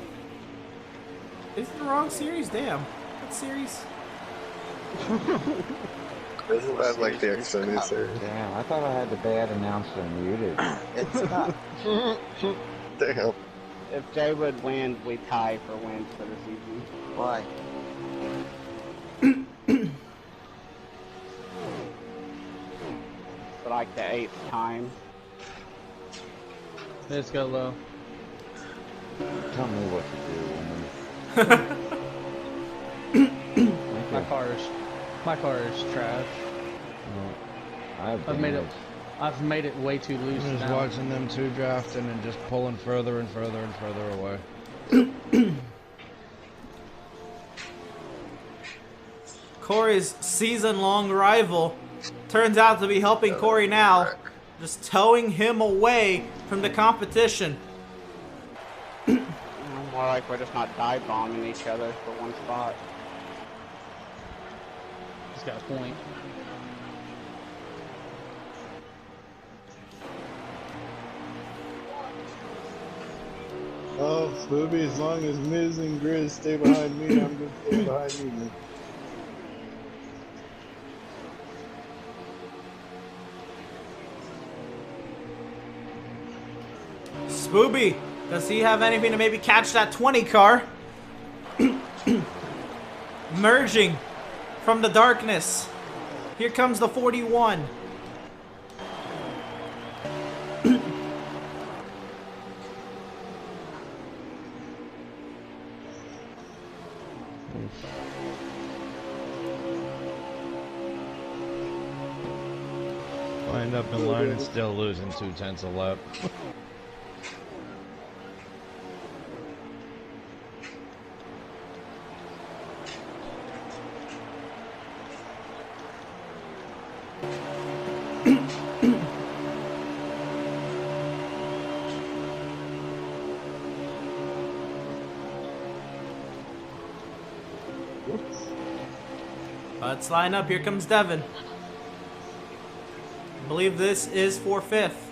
Is it the wrong series? Damn. What series?
Isn't that like the Xfinity series?
Damn, I thought I had the bad announcer muted.
It's not.
Damn.
If Jay would win, we tie for wins for the season.
Why?
For like the 8th time.
Let's go low.
Tell me what to do, woman.
My car is trash. I've made it way too loose
I'm just
now.
watching them two drafting and just pulling further and further and further away.
Corey's season-long rival turns out to be helping Corey now, just towing him away from the competition.
More like we're just not dive bombing each other for one spot.
He's got a point.
Oh, Spoopy, as long as Miz and Grizz stay behind me, I'm gonna stay behind you, man.
Spooby, does he have anything to maybe catch that 20 car? Merging from the darkness. Here comes the 41.
Lined up in line and still losing 0.2 a lap.
Let's line up. Here comes Devin. I believe this is for 5th.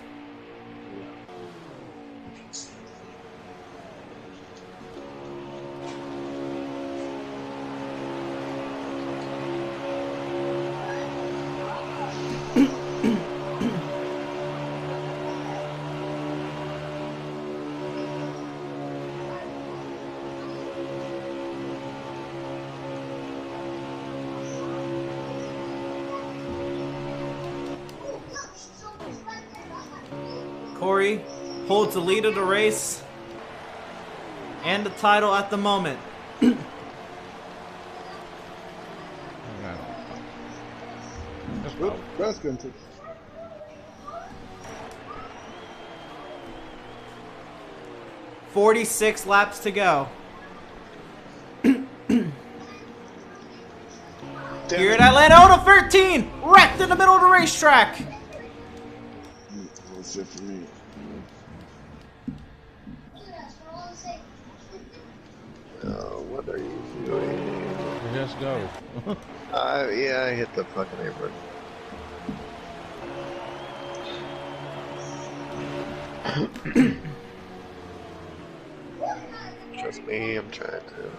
Corey holds the lead of the race and the title at the moment.
Cross country.
"46 laps to go." Here at Atlanta, oh, 13! Wrecked in the middle of the racetrack!
That's it for me.
What are you doing?
Just go.
Yeah, I hit the fucking apron. Trust me, I'm trying to.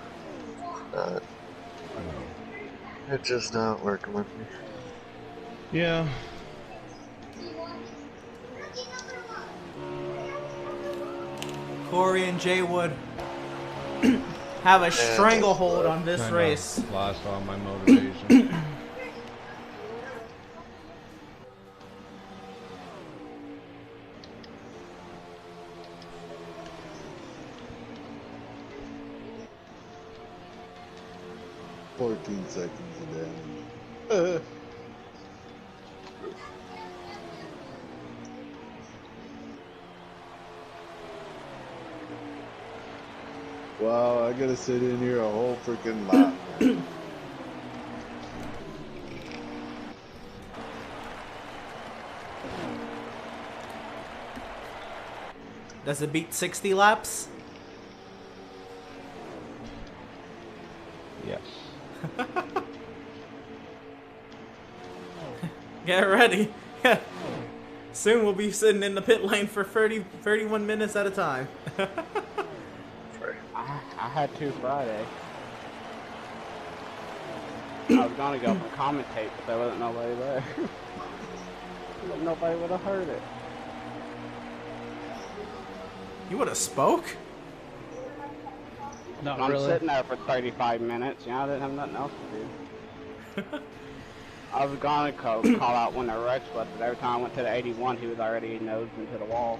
It's just not working with me.
Yeah.
Corey and Jay Wood have a stranglehold on this race.
Lost all my motivation.
14 seconds down. Wow, I gotta sit in here a whole freaking lap.
Does it beat 60 laps?
Yes.
Get ready. Soon we'll be sitting in the pit lane for 31 minutes at a time.
I had to Friday. I was gonna go for commentate, but there wasn't nobody there. Nobody would have heard it.
You would have spoke?
Not
I'm
really.
sitting there for 35 minutes, you know, I didn't have nothing else to do. I was gonna call out when the Rex was, but every time I went to the 81, he was already nosed into the wall.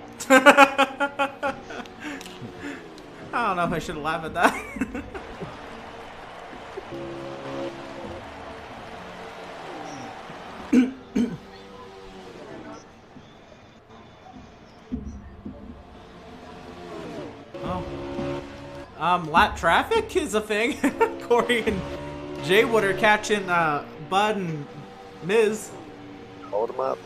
I don't know if I should laugh at that. Lap traffic is a thing. Corey and Jay Wood are catching Bud and Miz.
Hold him up.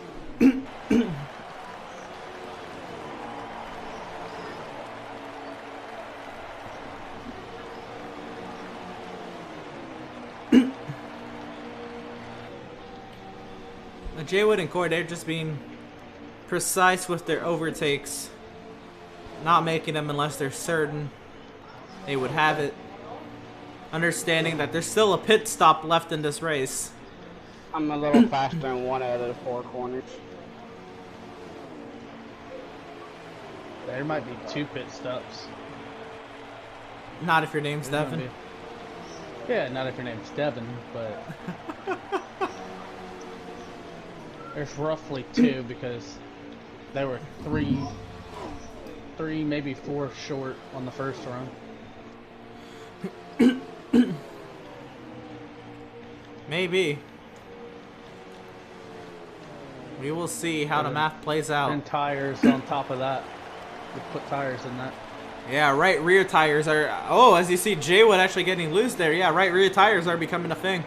Jay Wood and Corey, they're just being precise with their overtakes. Not making them unless they're certain they would have it. Understanding that there's still a pit stop left in this race.
I'm a little faster in one out of the 4 corners.
There might be 2 pit stops.
Not if your name's Devin.
Yeah, not if your name's Devin, but there's roughly 2 because there were 3, maybe 4 short on the first run.
Maybe. We will see how the math plays out.
And tires on top of that. We put tires in that.
Yeah, right rear tires are... Oh, as you see, Jay Wood actually getting loose there. Yeah, right rear tires are becoming a thing.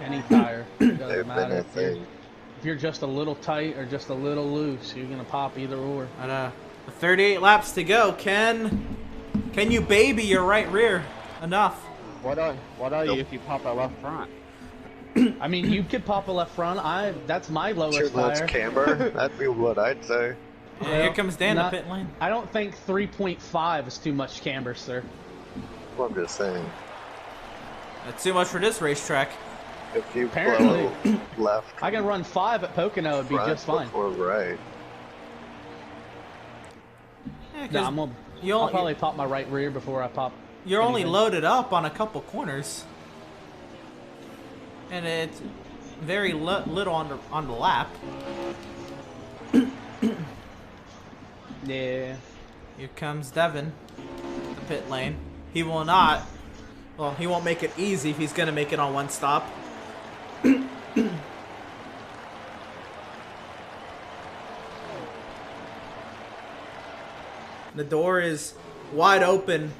Any tire. It doesn't
They've
matter.
been a thing.
If you're just a little tight or just a little loose, you're going to pop either or.
And 38 laps to go. Can you baby your right rear enough?
What are you if you pop a left front?
I mean, you could pop a left front. That's my lowest
Sure, let's
tire.
camber. That'd be what I'd say.
Yeah, here comes Dan to pit lane.
I don't think 3.5 is too much camber, sir.
Well, I'm just saying.
That's too much for this racetrack.
If you
Apparently.
blow left,
I can run 5 at Pocono, it'd be
front
just fine.
before right.
Yeah,
No,
'cause
I'll probably pop my right rear before I pop.
you're only
anything.
loaded up on a couple corners. And it's very little on the lap.
Yeah.
Here comes Devin, the pit lane. He will not. Well, he won't make it easy if he's gonna make it on one stop. The door is wide open.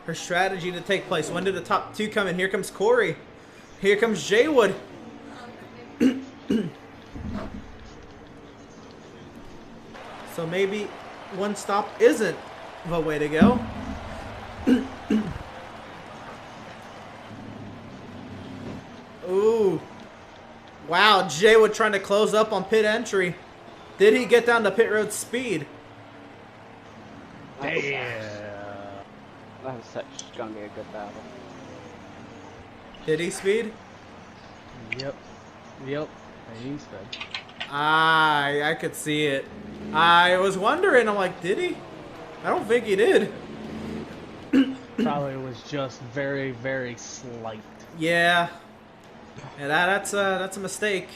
Her strategy to take place. When did the top 2 come in? Here comes Corey. Here comes Jay Wood. So maybe one stop isn't the way to go. Wow, Jaywood trying to close up on pit entry. Did he get down to pit road speed?
That's such gonna be a good battle.
Did he speed?
Yep. Yep. And he's fed.
I could see it. I was wondering, I'm like, did he? I don't think he did.
Probably was just very, very slight.
Yeah. Yeah, that's a mistake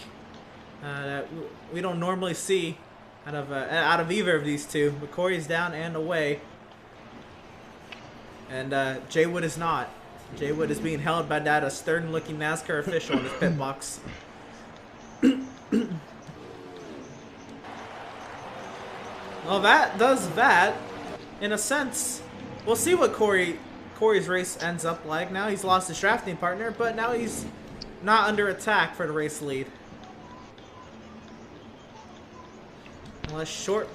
that we don't normally see out of either of these two. But Corey's down and away, and Jaywood is not. Jaywood is being held by that stern-looking NASCAR official in his pit box. Well, that does that. In a sense, we'll see what Corey's race ends up like. Now he's lost his drafting partner, but now he's not under attack for the race lead. Unless short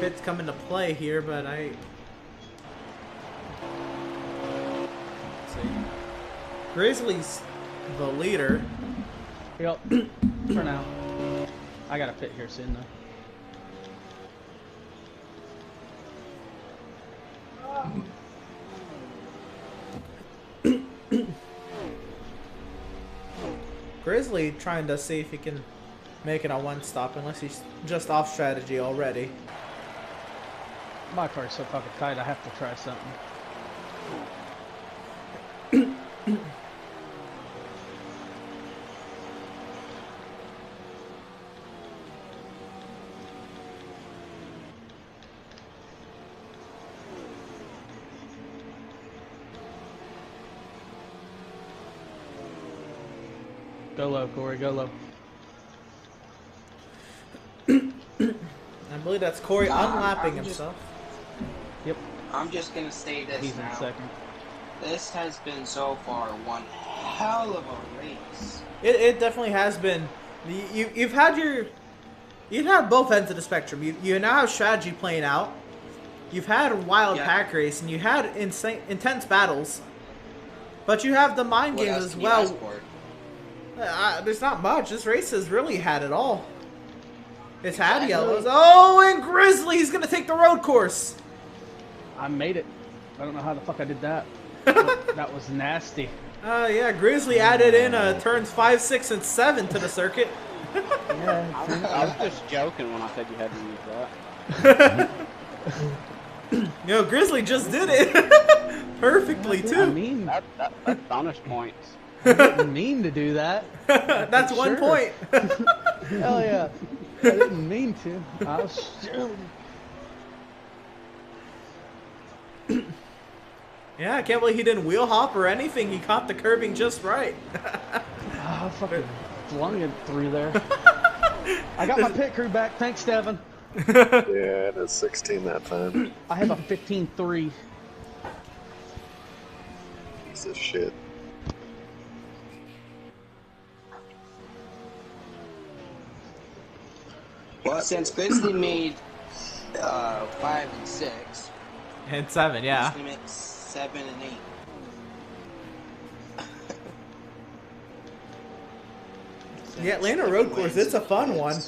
pits come into play here, but let's see. Grizzly's the leader.
Yep. For now. I got a pit here soon, though.
Grizzly trying to see if he can make it on one stop, unless he's just off strategy already.
My car's so fucking tight, I have to try something. Go low, Corey, go low.
I believe that's Corey unlapping himself.
Yep.
I'm just gonna say this
He's
now.
in second.
This has been so far one hell of a race.
It definitely has been. You've had both ends of the spectrum. You now have strategy playing out. You've had a wild pack race, and you had intense battles. But you have the mind
What
games
else
as
can you
well.
ask for?
There's not much. This race has really had it all. It's had yellows. Oh, and Grizzly's gonna take the road course.
I made it. I don't know how the fuck I did that. That was nasty.
Yeah, Grizzly added in turns 5, 6, and 7 to the circuit.
Yeah.
I was just joking when I said you had to use that.
You know, Grizzly just did it perfectly too.
I mean,
That's bonus points.
I didn't mean to do that.
That's 1 point.
Hell yeah. I didn't mean to. I was sure.
Yeah, I can't believe he didn't wheel hop or anything. He caught the curbing just right.
I fucking flung it through there. I got my pit crew back. Thanks, Devin.
Yeah, it is 16 that time.
I have a 15-3.
Piece of shit.
Well, since Grizzly made 5 and 6,
And 7, yeah.
he's gonna make 7 and 8.
The Atlanta road course, it's a fun one.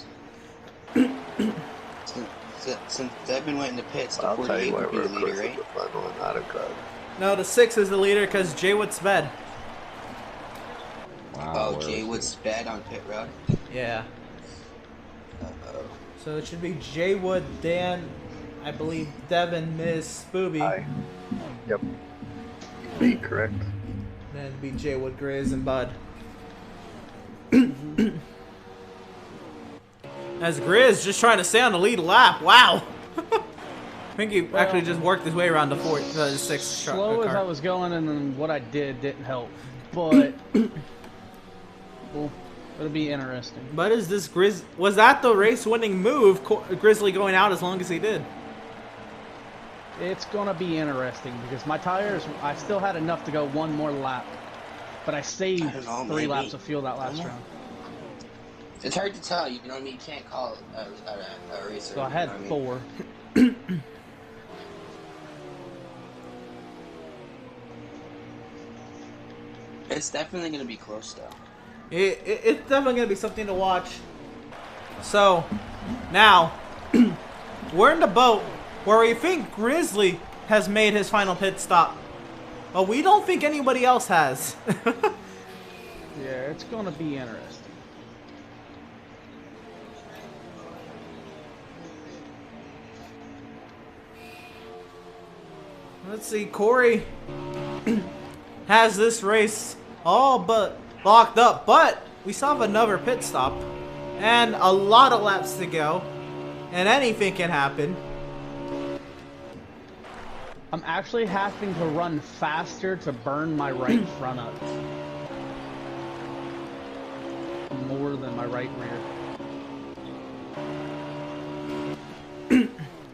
Since Devin went into pits, the
I'll tell
48
you why
would be
road
the
course
leader,
is
right?
a fun one, not a crowd.
No, the 6 is the leader because Jaywood sped.
Oh, Jay would sped on pit road.
Yeah.
Uh-oh.
So it should be Jaywood, Dan, I believe Devin, Miss Spooby.
Aye. Yep. B, correct.
Then it'd be Jaywood, Grizz, and Bud. As Grizz just trying to stay on the lead lap. Wow. I think he actually just worked his way around the 6th
Slow as I
car.
was going, and then what I did didn't help. But well, it'll be interesting.
But is this was that the race-winning move? Grizzly going out as long as he did.
It's gonna be interesting because my tires, I still had enough to go one more lap, but I saved
I don't know,
3
maybe.
laps of fuel that last round.
It's hard to tell. You know what I mean? You can't call it a racer.
So I had
you know what
4.
It's definitely going to be close, though.
It's definitely gonna be something to watch. So now we're in the boat where we think Grizzly has made his final pit stop, but we don't think anybody else has.
Yeah, it's gonna be interesting.
Let's see, Corey has this race all but locked up, but we still have another pit stop and a lot of laps to go, and anything can happen.
I'm actually having to run faster to burn my right front up. More than my right rear.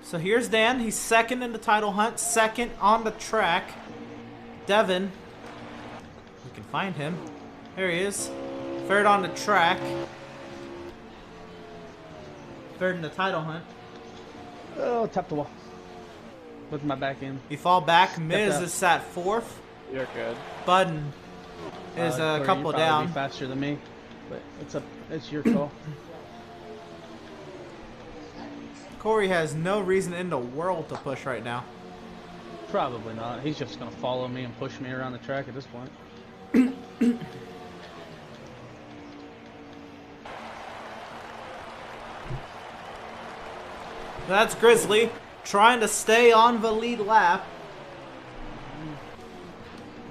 So here's Dan. He's second in the title hunt, second on the track. Devin, we can find him. There he is. Third on the track. Third in the title hunt.
Oh, tap the wall. With my back in.
You fall back. Miz is at fourth.
You're good.
Budden is a
Corey,
couple
you're
down.
probably faster than me, but it's your call.
Corey has no reason in the world to push right now.
Probably not. He's just gonna follow me and push me around the track at this point.
That's Grizzly trying to stay on the lead lap.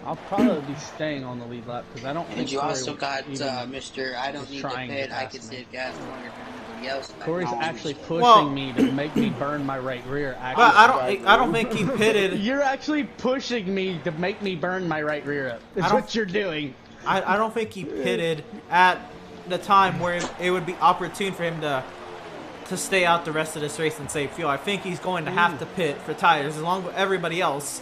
I'll probably be staying on the lead lap because I don't think.
And you
Corey
also got
even
Mr. I don't
is
need to
trying to
pit. I
pass
can
me.
save gas longer than anybody else.
Corey's actually pushing
Well-
me to make me burn my right rear.
But I don't think he pitted.
You're actually pushing me to make me burn my right rear up. That's
I don't-
what you're doing.
I don't think he pitted at the time where it would be opportune for him to stay out the rest of this race and save fuel. I think he's going to have to pit for tires along with everybody else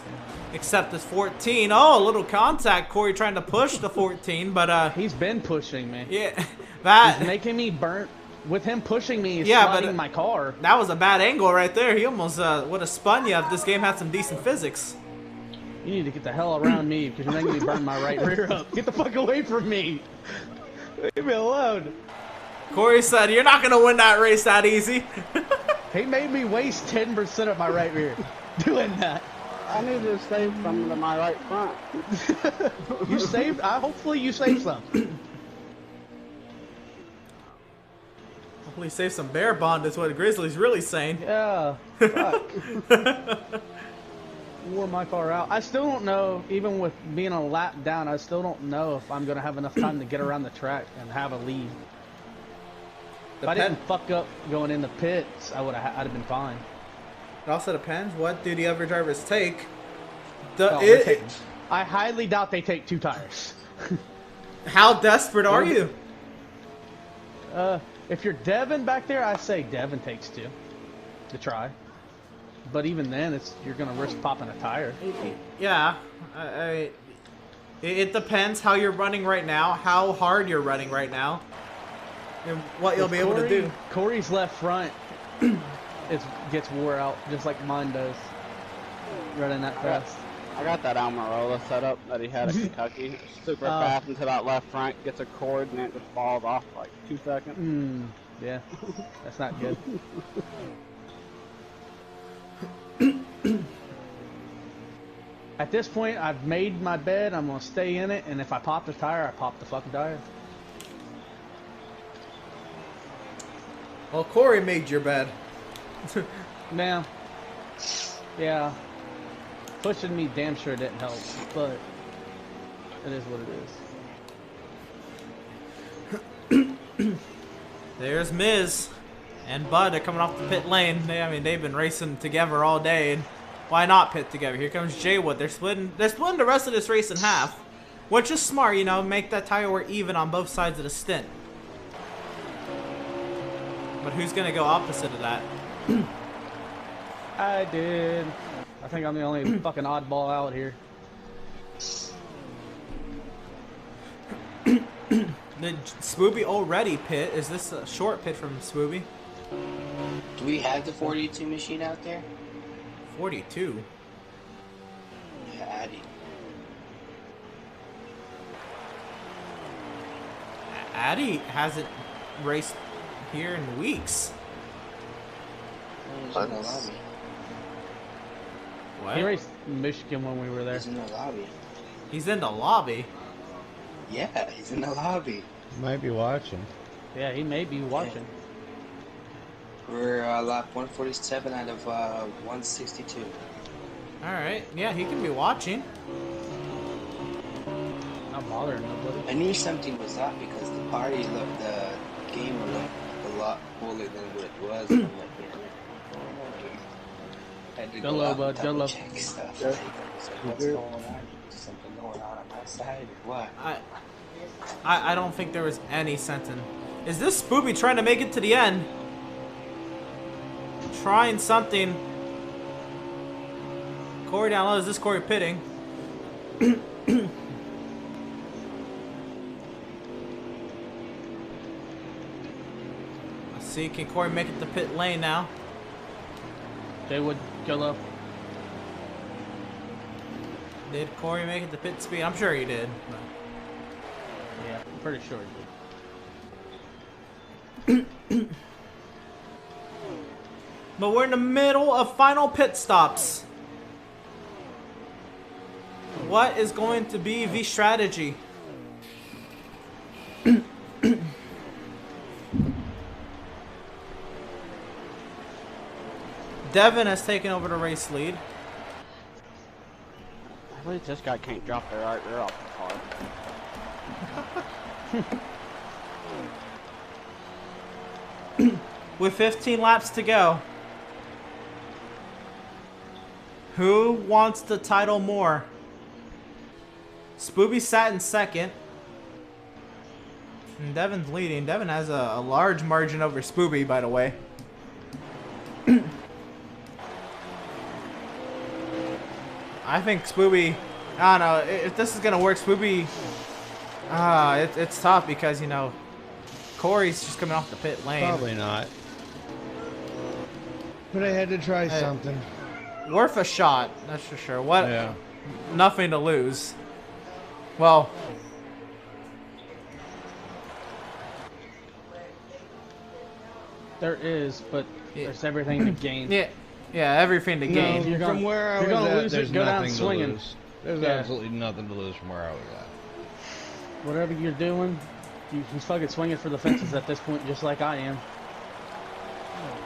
except this 14. Oh, a little contact. Corey trying to push the 14, but
He's been pushing me.
yeah, that
He's making me burn. With him pushing me, he's
Yeah, but-
sliding my car.
that was a bad angle right there. He almost would have spun you if this game had some decent physics.
You need to get the hell around me because you're making me burn my right rear up. Get the fuck away from me. Leave me alone.
Corey said, "You're not gonna win that race that easy."
He made me waste 10% of my right rear doing that.
I need to save some of my right front.
You saved. Hopefully you saved some.
Hopefully save some bear bond is what Grizzly's really saying.
Yeah. Fuck. Wore my car out. I still don't know, even with being a lap down, I still don't know if I'm going to have enough time to get around the track and have a lead. If I didn't fuck up going in the pits, I'd have been fine.
It also depends. What do the other drivers take?
I highly doubt they take 2 tires.
How desperate are you?
If you're Devin back there, I say Devin takes 2 to try. But even then, you're going to risk popping a tire.
Yeah. It depends how you're running right now, how hard you're running right now, and what you'll be able to do.
Corey's left front gets wore out, just like mine does. Running that fast.
I got that Almirola setup that he had at Kentucky. Super fast into that left front, gets a cord, and it just falls off like 2 seconds.
Yeah, that's not good. At this point, I've made my bed. I'm gonna stay in it, and if I pop the tire, I pop the fucking tire.
Well, Corey made your bed.
Now, yeah, pushing me damn sure didn't help, but it is what it is.
There's Miz and Bud are coming off the pit lane. They've been racing together all day, and why not pit together? Here comes Jaywood. They're splitting the rest of this race in half, which is smart, make that tire wear even on both sides of the stint. But who's gonna go opposite of that?
I did. I think I'm the only fucking oddball out here.
Did Swooby already pit? Is this a short pit from Swooby?
Do we have the 42 machine out there?
42.
Yeah,
Addy hasn't raced here in weeks.
He's in the lobby.
What?
He raced Michigan when we were there.
He's in the lobby.
He's in the lobby.
Yeah, he's in the lobby.
Might be watching.
Yeah, he may be watching.
We're lap 147 out of 162.
Alright, yeah, he can be watching.
Not bothering nobody.
I knew something was up because the party looked, the game looked a lot cooler than what it was. I'm like, I had to
Go
go
low,
out
bud,
and
go
double
low.
check stuff. Like, what's going on? Is something going on my side or what?
I don't think there was any sentence. Is this Spoopy trying to make it to the end? Trying something. Corey down low. Is this Corey pitting? Let's see. Can Corey make it to pit lane now?
They would go low.
Did Corey make it to pit speed? I'm sure he did. But...
Yeah, I'm pretty sure he did.
But we're in the middle of final pit stops. What is going to be the strategy? Devin has taken over the race lead.
At least this guy can't drop the right rear off the car.
With 15 laps to go. Who wants the title more? Spoopy sat in second. And Devin's leading. Devin has a large margin over Spoopy, by the way. I think Spoopy... I don't know. If this is going to work, Spoopy... it's tough because, you know... Corey's just coming off the pit lane.
Probably not. But I had to try something.
Worth a shot, that's for sure. What?
Yeah.
Nothing to lose. Well,
There is, but there's everything to gain.
yeah, everything to gain.
you're
From
gonna-
where I
you're
was
gonna
at,
lose it,
there's
go down
nothing to
swinging.
lose. There's
Yeah.
absolutely nothing to lose from where I was at.
Whatever you're doing, he's fucking swinging for the fences at this point, just like I am.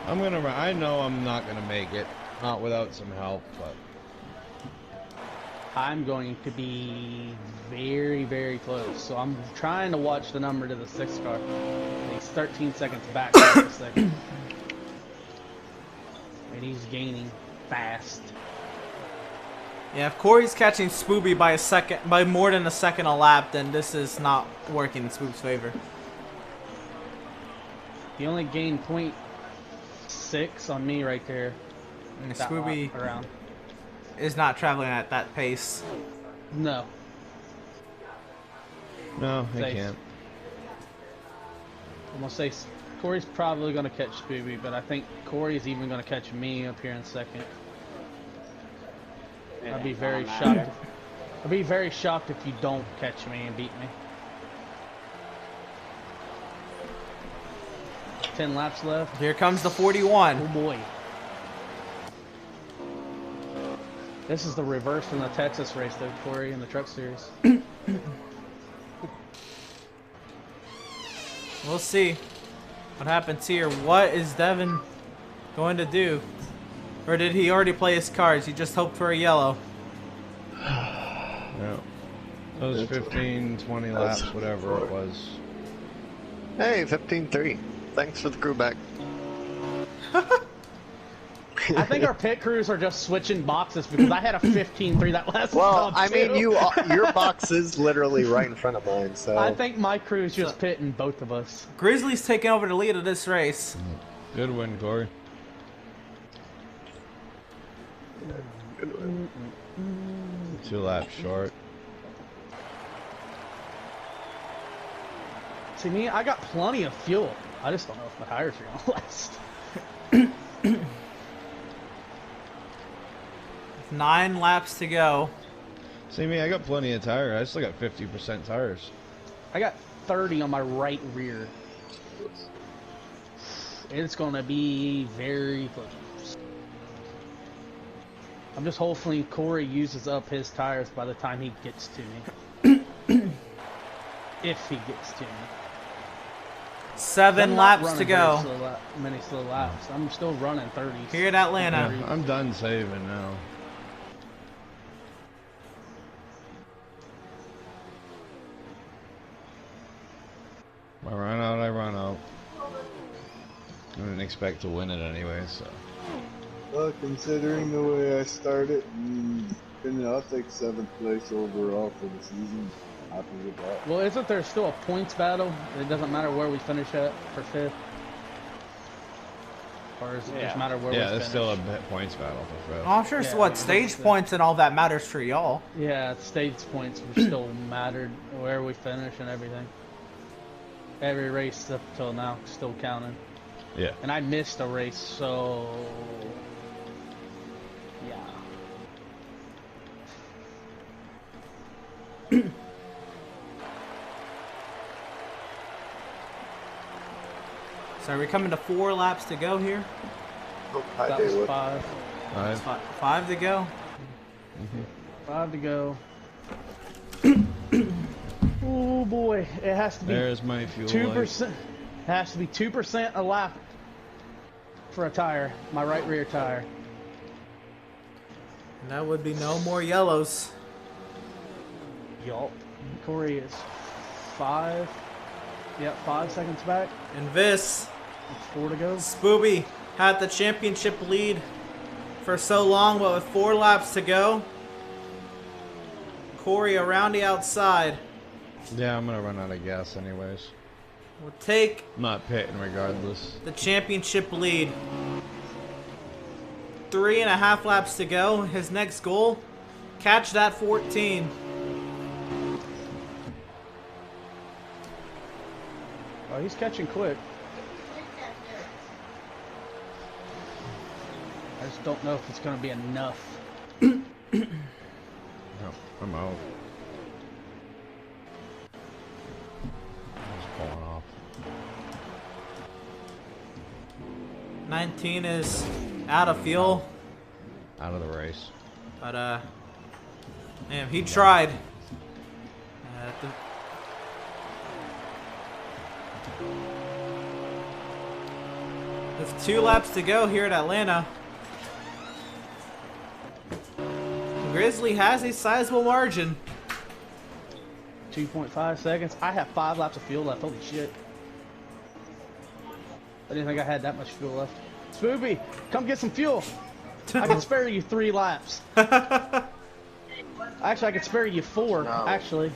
I know I'm not gonna make it, not without some help, but
I'm going to be very, very close. So I'm trying to watch the number to the 6th car. He's 13 seconds back for a second. And he's gaining fast.
Yeah, if Corey's catching Spoopy by more than a second a lap, then this is not working in Spoop's favor.
He only gained 0.6 on me right there.
And
That
Spoopy
lap around.
is not traveling at that pace.
No.
no, I
Safe.
can't.
I'm gonna say Corey's probably gonna catch Spoopy, but I think Corey's even gonna catch me up here in second. I'd be very shocked. I'd be very shocked if you don't catch me and beat me. 10 laps left.
Here comes the
Oh
41.
boy. This is the reverse from the Texas race though, Corey, in the Truck Series.
We'll see what happens here. What is Devin going to do? Or did he already play his cards? He just hoped for a yellow.
No. Those 15, 20 laps, whatever it was.
Hey, 15-3. Thanks for the crew back.
I think our pit crews are just switching boxes because I had a 15-3 that last
Well,
stop,
I mean,
too.
your box is literally right in front of mine, so...
I think my crew's just pitting both of us.
Grizzly's taking over the lead of this race.
Good win, Corey.
Good one.
2 laps short.
See me, I got plenty of fuel. I just don't know if my tires are gonna last.
9 laps to go.
See me, I got plenty of tire. I still got 50% tires.
I got 30 on my right rear. It's gonna be very close. I'm just hoping Corey uses up his tires by the time he gets to me. If he gets to me.
7 laps to go.
Many slow laps. I'm still running 30s.
Here at Atlanta.
Yeah, I'm done saving now. I run out. I didn't expect to win it anyway, so.
Well, considering the way I started, I'll take 7th place overall for the season. Happy with that.
Well, isn't there still a points battle? It doesn't matter where we finish at for 5th? Or does it just matter where we finish?
Yeah, there's still a points battle for 5th.
Oh, I'm sure what stage points and all that matters for y'all.
Yeah, stage points still mattered where we finish and everything. Every race up till now still counting.
Yeah.
And I missed a race, so yeah.
So are we coming to 4 laps to go here?
Oh,
That was 5.
5 to go.
5 to go. Oh boy, it has to be.
There's my fuel
2%. It has to be 2% a lap for a tire. My right rear tire.
And that would be no more yellows.
Yup. Corey is 5. Yep, 5 seconds back.
And this,
It's 4 to go.
Spooby had the championship lead for so long, but with 4 laps to go, Corey around the outside.
Yeah, I'm gonna run out of gas anyways.
Will take
I'm not pitting regardless.
the championship lead. 3.5 laps to go. His next goal, catch that 14.
Oh, he's catching quick. I just don't know if it's going to be enough.
No, I'm out. I'm just pulling off.
19 is out of fuel.
Out of the race.
But, man, he tried. With 2 laps to go here at Atlanta, Grizzly has a sizable margin.
2.5 seconds. I have 5 laps of fuel left. Holy shit. I didn't think I had that much fuel left. Spoopy, come get some fuel. I can spare you 3 laps. Actually, I could spare you 4, actually.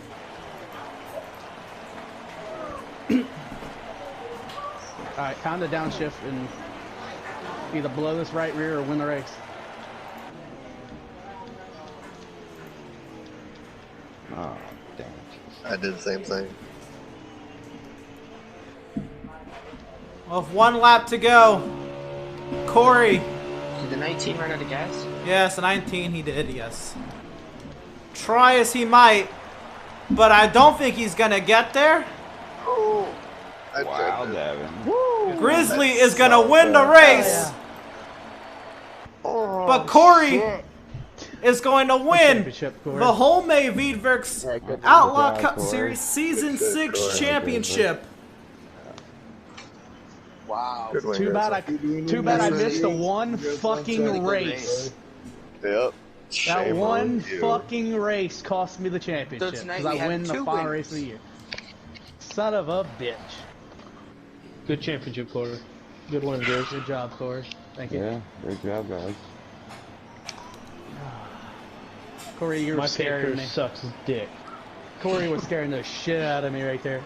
Alright, time to downshift and either blow this right rear or win the race.
Oh, damn it. I did the same thing.
With 1 lap to go, Corey.
Did the 19 run out of gas?
Yes, the 19 he did, yes. Try as he might, but I don't think he's gonna get there.
Oh,
Wow, Devin.
Grizzly is gonna win the race, but Corey is going to win the Wholemade Veedverks Outlaw Cup Series Season 6 Championship.
Wow.
Good win,
Too bad I missed the one
Good
fucking race.
Yep.
That
Shame
one
on you.
fucking race cost me the championship
So tonight
because
we
I
have
win the
2
final
wins.
race of the year. Son of a bitch.
Good championship, Corey. Good one, Grizz.
Good job, Corey. Thank you.
Yeah, great job, guys.
Corey, you were
My
scaring
character
me.
sucks dick.
Corey was scaring the shit out of me right there.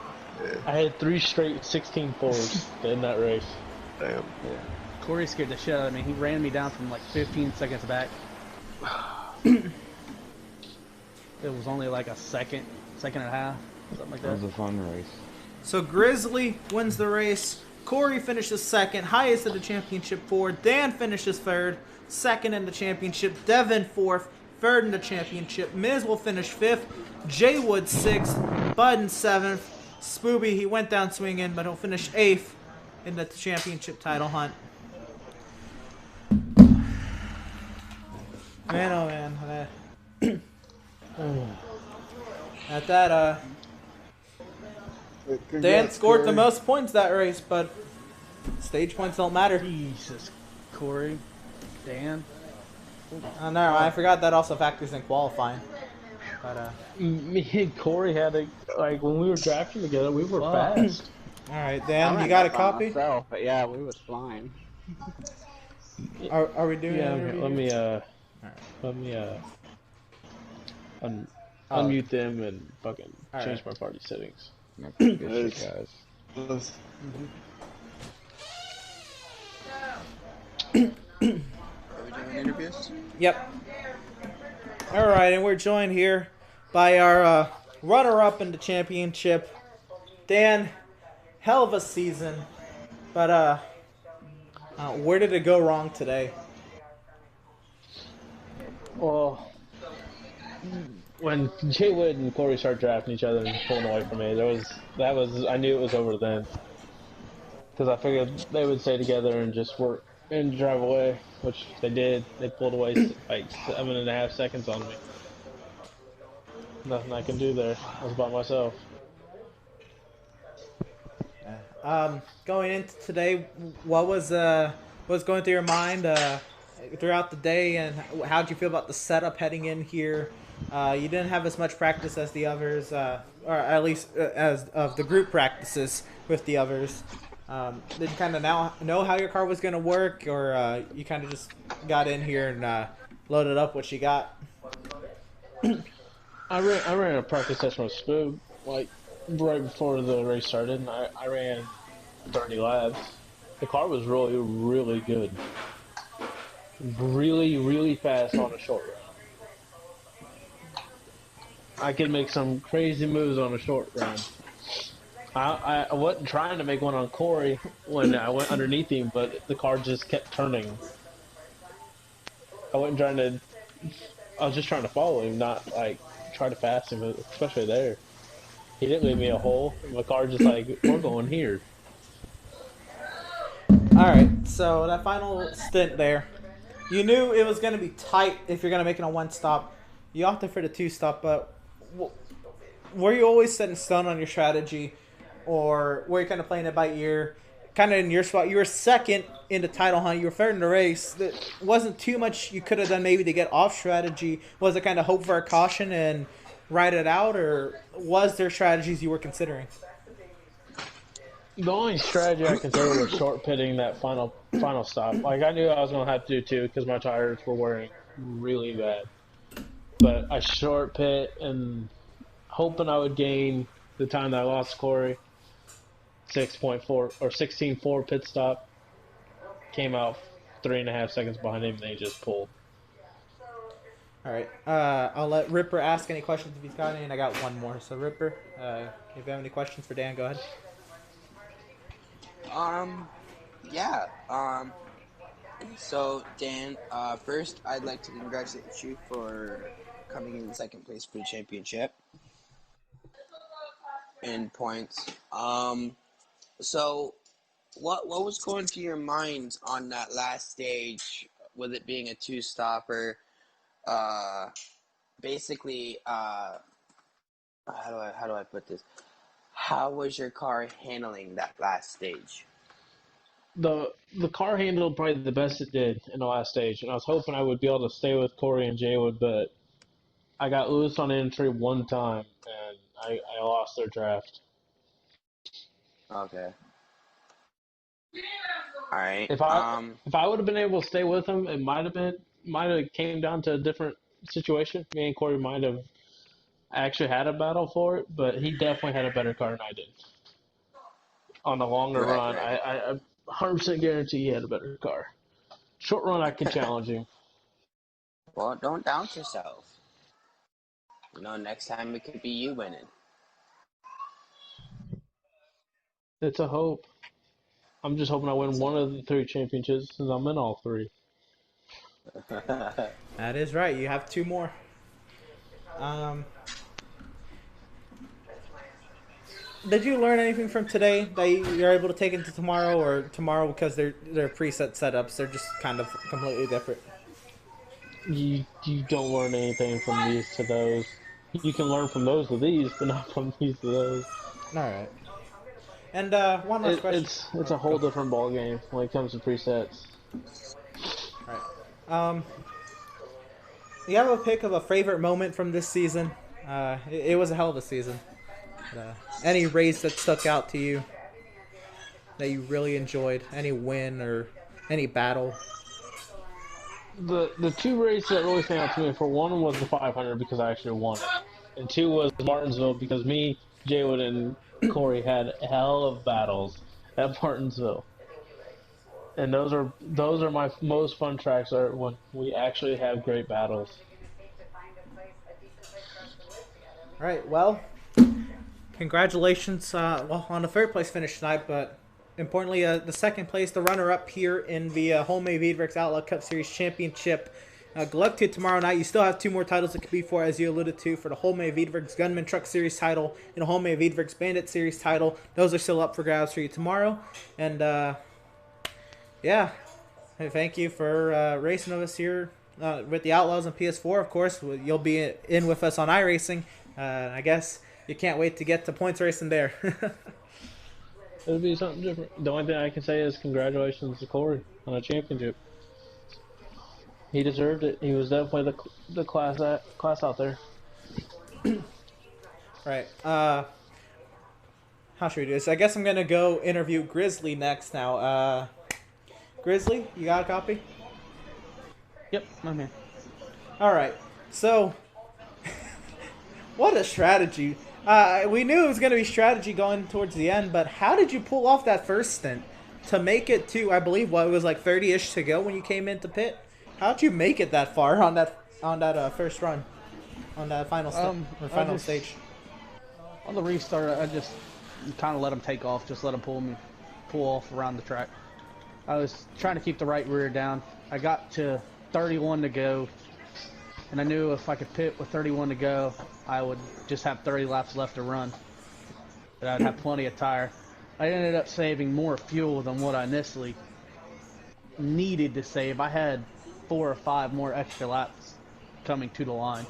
I had 3 straight 16-4s in that race.
Damn.
Corey scared the shit out of me. He ran me down from like 15 seconds back. It was only like a second and a half, something like
That
that.
was a fun race.
So Grizzly wins the race. Corey finishes 2nd, highest in the championship 4. Dan finishes 3rd, 2nd in the championship. Devin 4th, 3rd in the championship. Miz will finish 5th. Jay Wood 6th. Budden 7th. Spooby, he went down swinging, but he'll finish 8th in the championship title hunt. Man, oh man. At that, Dan scored the most points that race, but stage points don't matter.
Jesus, Corey, Dan.
I know. I forgot that also factors in qualifying. But
me and Corey had like when we were drafting together, we were fast.
All right, Dan, you got a copy?
Myself, but yeah, we was flying.
Are we doing?
Yeah. Okay. Let me unmute them and fucking change my party settings.
Good shit, guys.
Are we doing interviews?
Yep. All right, and we're joined here by our runner-up in the championship, Dan. Hell of a season, but where did it go wrong today?
Well, when Jay Wood and Corey started drafting each other and pulling away from me, I knew it was over then. Because I figured they would stay together and just work and drive away, which they did. They pulled away like 7.5 seconds on me. Nothing I can do there. I was by myself.
Going into today, what was going through your mind throughout the day, and how did you feel about the setup heading in here? You didn't have as much practice as the others, or at least as of the group practices with the others. Did you kind of now know how your car was going to work, or you kind of just got in here and loaded up what you got?
I ran a practice session with Spoob, like right before the race started, and I ran 30 laps. The car was really, really good. Really, really fast on a short run. I could make some crazy moves on a short run. I wasn't trying to make one on Corey when I went underneath him, but the car just kept turning. I was just trying to follow him, not like try to pass him, especially there. He didn't leave me a hole. My car just like, we're going here.
Alright, so that final stint there, you knew it was going to be tight if you're going to make it on one stop. You opted for the 2-stop, but were you always set in stone on your strategy, or were you kind of playing it by ear? Kind of in your spot, you were second in the title hunt, you were third in the race. There wasn't too much you could have done maybe to get off strategy. Was it kind of hope for a caution and ride it out, or was there strategies you were considering?
The only strategy I considered was short pitting that final stop. Like, I knew I was going to have to do two because my tires were wearing really bad. But I short pit and hoping I would gain the time that I lost Corey. 6.4 or 16.4 pit stop. Came out 3.5 seconds behind him and they just pulled.
Alright, I'll let Ripper ask any questions if he's got any, and I got one more. So Ripper, if you have any questions for Dan, go ahead.
Yeah. So Dan, first I'd like to congratulate you for coming in second place for the championship in points. So what was going through your mind on that last stage, with it being a 2-stopper? Basically, how do I put this? How was your car handling that last stage?
The car handled probably the best it did in the last stage, and I was hoping I would be able to stay with Corey and Jaywood, but I got loose on entry one time, and I lost their draft.
Okay. All right.
If I would have been able to stay with them, it might have came down to a different situation. Me and Corey might have actually had a battle for it, but he definitely had a better car than I did. On the longer run,
right.
I 100% guarantee he had a better car. Short run, I could challenge him.
Well, don't doubt yourself. Next time it could be you winning.
It's a hope. I'm just hoping I win one of the 3 championships since I'm in all 3.
That is right. You have 2 did you learn anything from today that you're able to take into tomorrow, or tomorrow because they're preset setups, they're just kind of completely different?
You don't learn anything from these to those. You can learn from those to these, but not from these to those.
All right. And one last
It,
question.
it's a whole different ball game when it comes to presets.
All right. You have a pick of a favorite moment from this season? It was a hell of a season. Any race that stuck out to you that you really enjoyed? Any win or any battle?
The two races that really stand out to me, for one was the 500 because I actually won it, and two was Martinsville because me, Jaywood, and Corey had hell of battles at Martinsville. And those are my most fun tracks, are when we actually have great battles.
All right. Well, congratulations. Well, on the third place finish tonight, but importantly, the second place, the runner-up here in the Wholemade Veedverks Outlaw Cup Series Championship. Good luck to you tomorrow night. You still have two more titles to compete for, as you alluded to, for the Wholemade Veedverks Gunman Truck Series title and the Wholemade Veedverks Bandit Series title. Those are still up for grabs for you tomorrow. And, yeah, hey, thank you for racing with us here with the Outlaws on PS4, of course. You'll be in with us on iRacing. I guess you can't wait to get to points racing there.
It'll be something different. The only thing I can say is congratulations to Corey on a championship. He deserved it. He was definitely the class out there.
Right. How should we do this? I guess I'm gonna go interview Grizzly next now. Grizzly, you got a copy?
Yep, I'm here.
All right. So, what a strategy. We knew it was going to be strategy going towards the end, but how did you pull off that first stint to make it to, I believe, what, it was like 30-ish to go when you came into pit? How'd you make it that far on that first run, on that final stage?
On the restart, I just kind of let him take off, just let him pull off around the track. I was trying to keep the right rear down. I got to 31 to go, and I knew if I could pit with 31 to go, I would just have 30 laps left to run. But I'd have plenty of tire. I ended up saving more fuel than what I initially needed to save. I had 4 or 5 more extra laps coming to the line.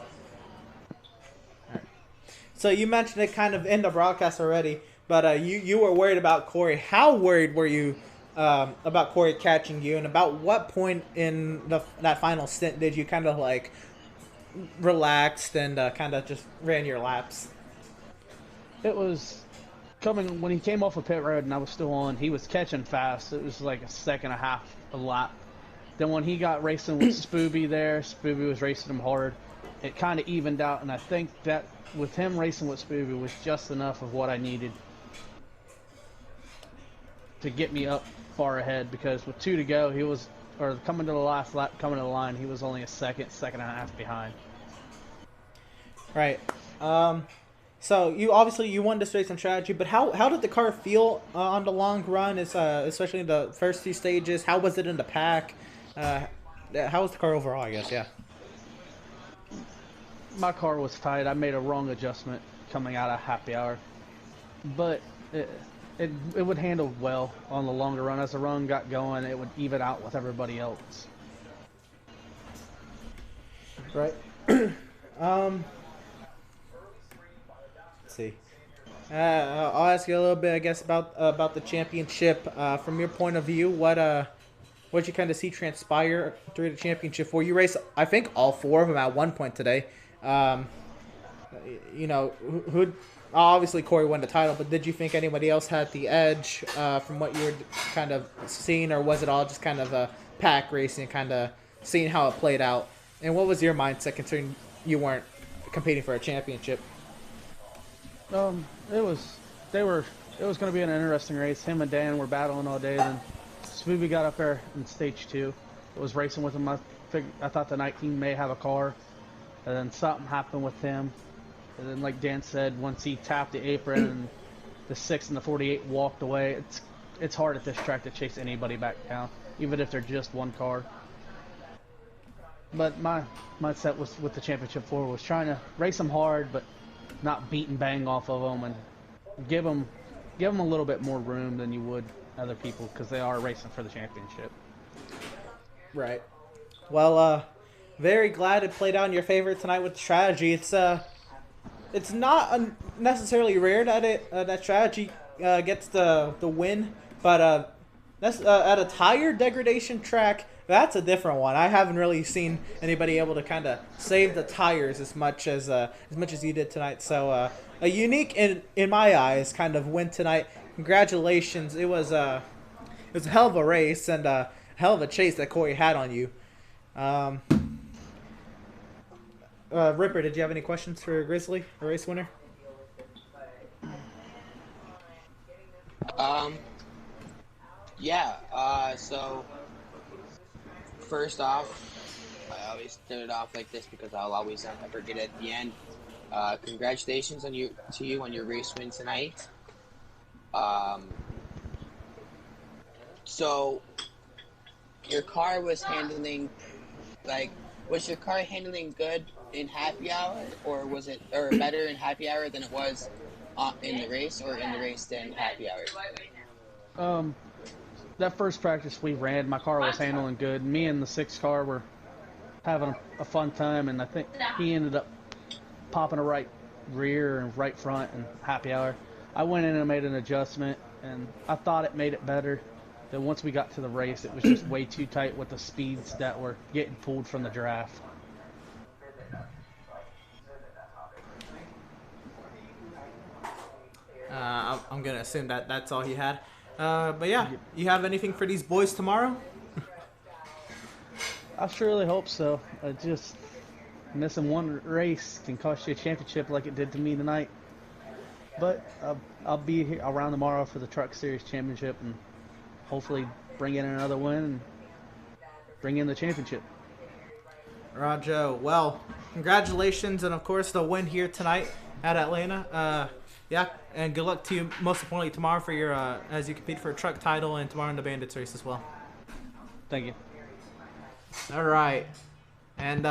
So you mentioned it kind of in the broadcast already, but you were worried about Corey. How worried were you about Corey catching you, and about what point in that final stint did you kind of like relaxed and kind of just ran your laps?
It was coming when he came off of pit road and I was still on. He was catching fast. It was like a second and a half a lap. Then when he got racing with Spooby there, Spooby was racing him hard. It kind of evened out, and I think that with him racing with Spooby was just enough of what I needed to get me up far ahead, because with 2 to go, he was, or coming to the last lap, coming to the line, he was only a second and a half behind.
Right. So you obviously won this race on strategy, but how did the car feel on the long run? Especially in the first 2 stages. How was it in the pack? How was the car overall? I guess, yeah.
My car was tight. I made a wrong adjustment coming out of happy hour, but it would handle well on the longer run. As the run got going, it would even out with everybody else.
Right. Let's see. I'll ask you a little bit, I guess, about the championship. From your point of view, what you kind of see transpire through the championship for you? Race, I think, all 4 of them at one point today. You know, who obviously Corey won the title, but did you think anybody else had the edge from what you were kind of seeing, or was it all just kind of a pack racing, kind of seeing how it played out? And what was your mindset considering you weren't competing for a championship?
It was going to be an interesting race. Him and Dan were battling all day. Then Spooby got up there in stage 2. I was racing with him. I thought the 19 may have a car, and then something happened with him. And then, like Dan said, once he tapped the apron and the 6 and the 48 walked away, it's hard at this track to chase anybody back down, even if they're just one car. But my mindset was with the championship 4 was trying to race them hard, but not beat and bang off of them, and give them a little bit more room than you would other people because they are racing for the championship.
Right. Well, very glad it played out in your favor tonight with strategy. It's not necessarily rare that that strategy gets the win, but that's at a tire degradation track. That's a different one. I haven't really seen anybody able to kind of save the tires as much as you did tonight. So a unique in my eyes kind of win tonight. Congratulations! It was a hell of a race and a hell of a chase that Corey had on you. Ripper, did you have any questions for Grizzly, a race winner?
Yeah. So first off, I always start it off like this because I'll always forget it at the end. Congratulations to you on your race win tonight. So your car was handling was your car handling good in happy hour, or was it better in happy hour than it was in the race, or in the race than happy hour?
That first practice we ran, my car was handling good. Me and the 6 car were having a fun time, and I think he ended up popping a right rear and right front in happy hour. I went in and made an adjustment, and I thought it made it better. Then once we got to the race, it was just way too tight with the speeds that were getting pulled from the draft.
I'm gonna assume that that's all he had. But yeah, you have anything for these boys tomorrow?
I surely hope so. Just missing one race can cost you a championship like it did to me tonight. But I'll be here around tomorrow for the Truck Series Championship and hopefully bring in another win and bring in the championship.
Rajo, well, congratulations, and of course the win here tonight at Atlanta. Yeah, and good luck to you, most importantly, tomorrow for your as you compete for a truck title, and tomorrow in the Bandits race as well.
Thank you.
All right. And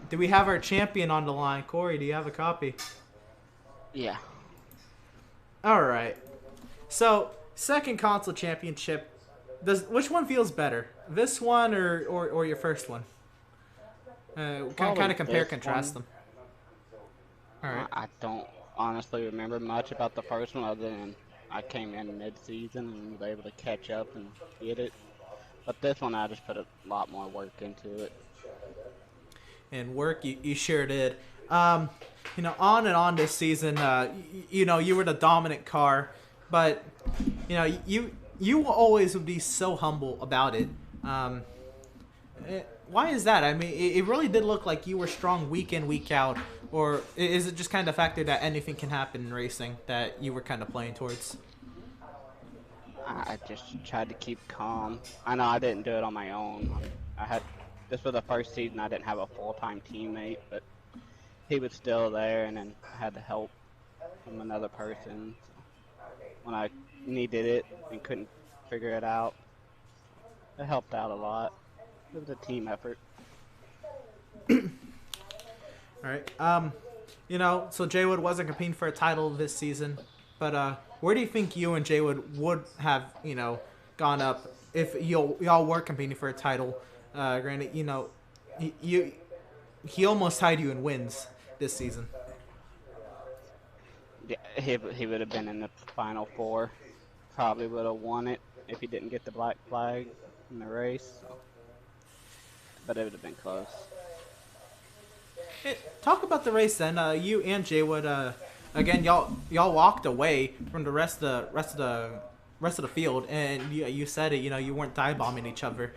do we have our champion on the line? Corey, do you have a copy?
Yeah.
All right. So, second console championship. Which one feels better? This one or your first one? Kind of compare, contrast them. All right.
I don't honestly remember much about the first one other than I came in mid-season and was able to catch up and get it. But this one, I just put a lot more work into it. And
work, you sure did. On and on this season, you were the dominant car, but you will always would be so humble about it. Why is that? I mean, it really did look like you were strong week in, week out, or is it just kind of a factor that anything can happen in racing that you were kind of playing towards?
I just tried to keep calm. I know I didn't do it on my own. This was the first season I didn't have a full-time teammate, but he was still there, and then I had the help from another person when I needed it and couldn't figure it out. It helped out a lot. It was a team effort.
All right. So Jaywood wasn't competing for a title this season, but where do you think you and Jaywood would have, gone up if y'all were competing for a title? Granted, he almost tied you in wins this season.
Yeah, he would have been in the final 4. Probably would have won it if he didn't get the black flag in the race. So. But it would have been close.
Talk about the race then. You and Jaywood, again, y'all walked away from the rest of the field, and you said it. You weren't dive bombing each other.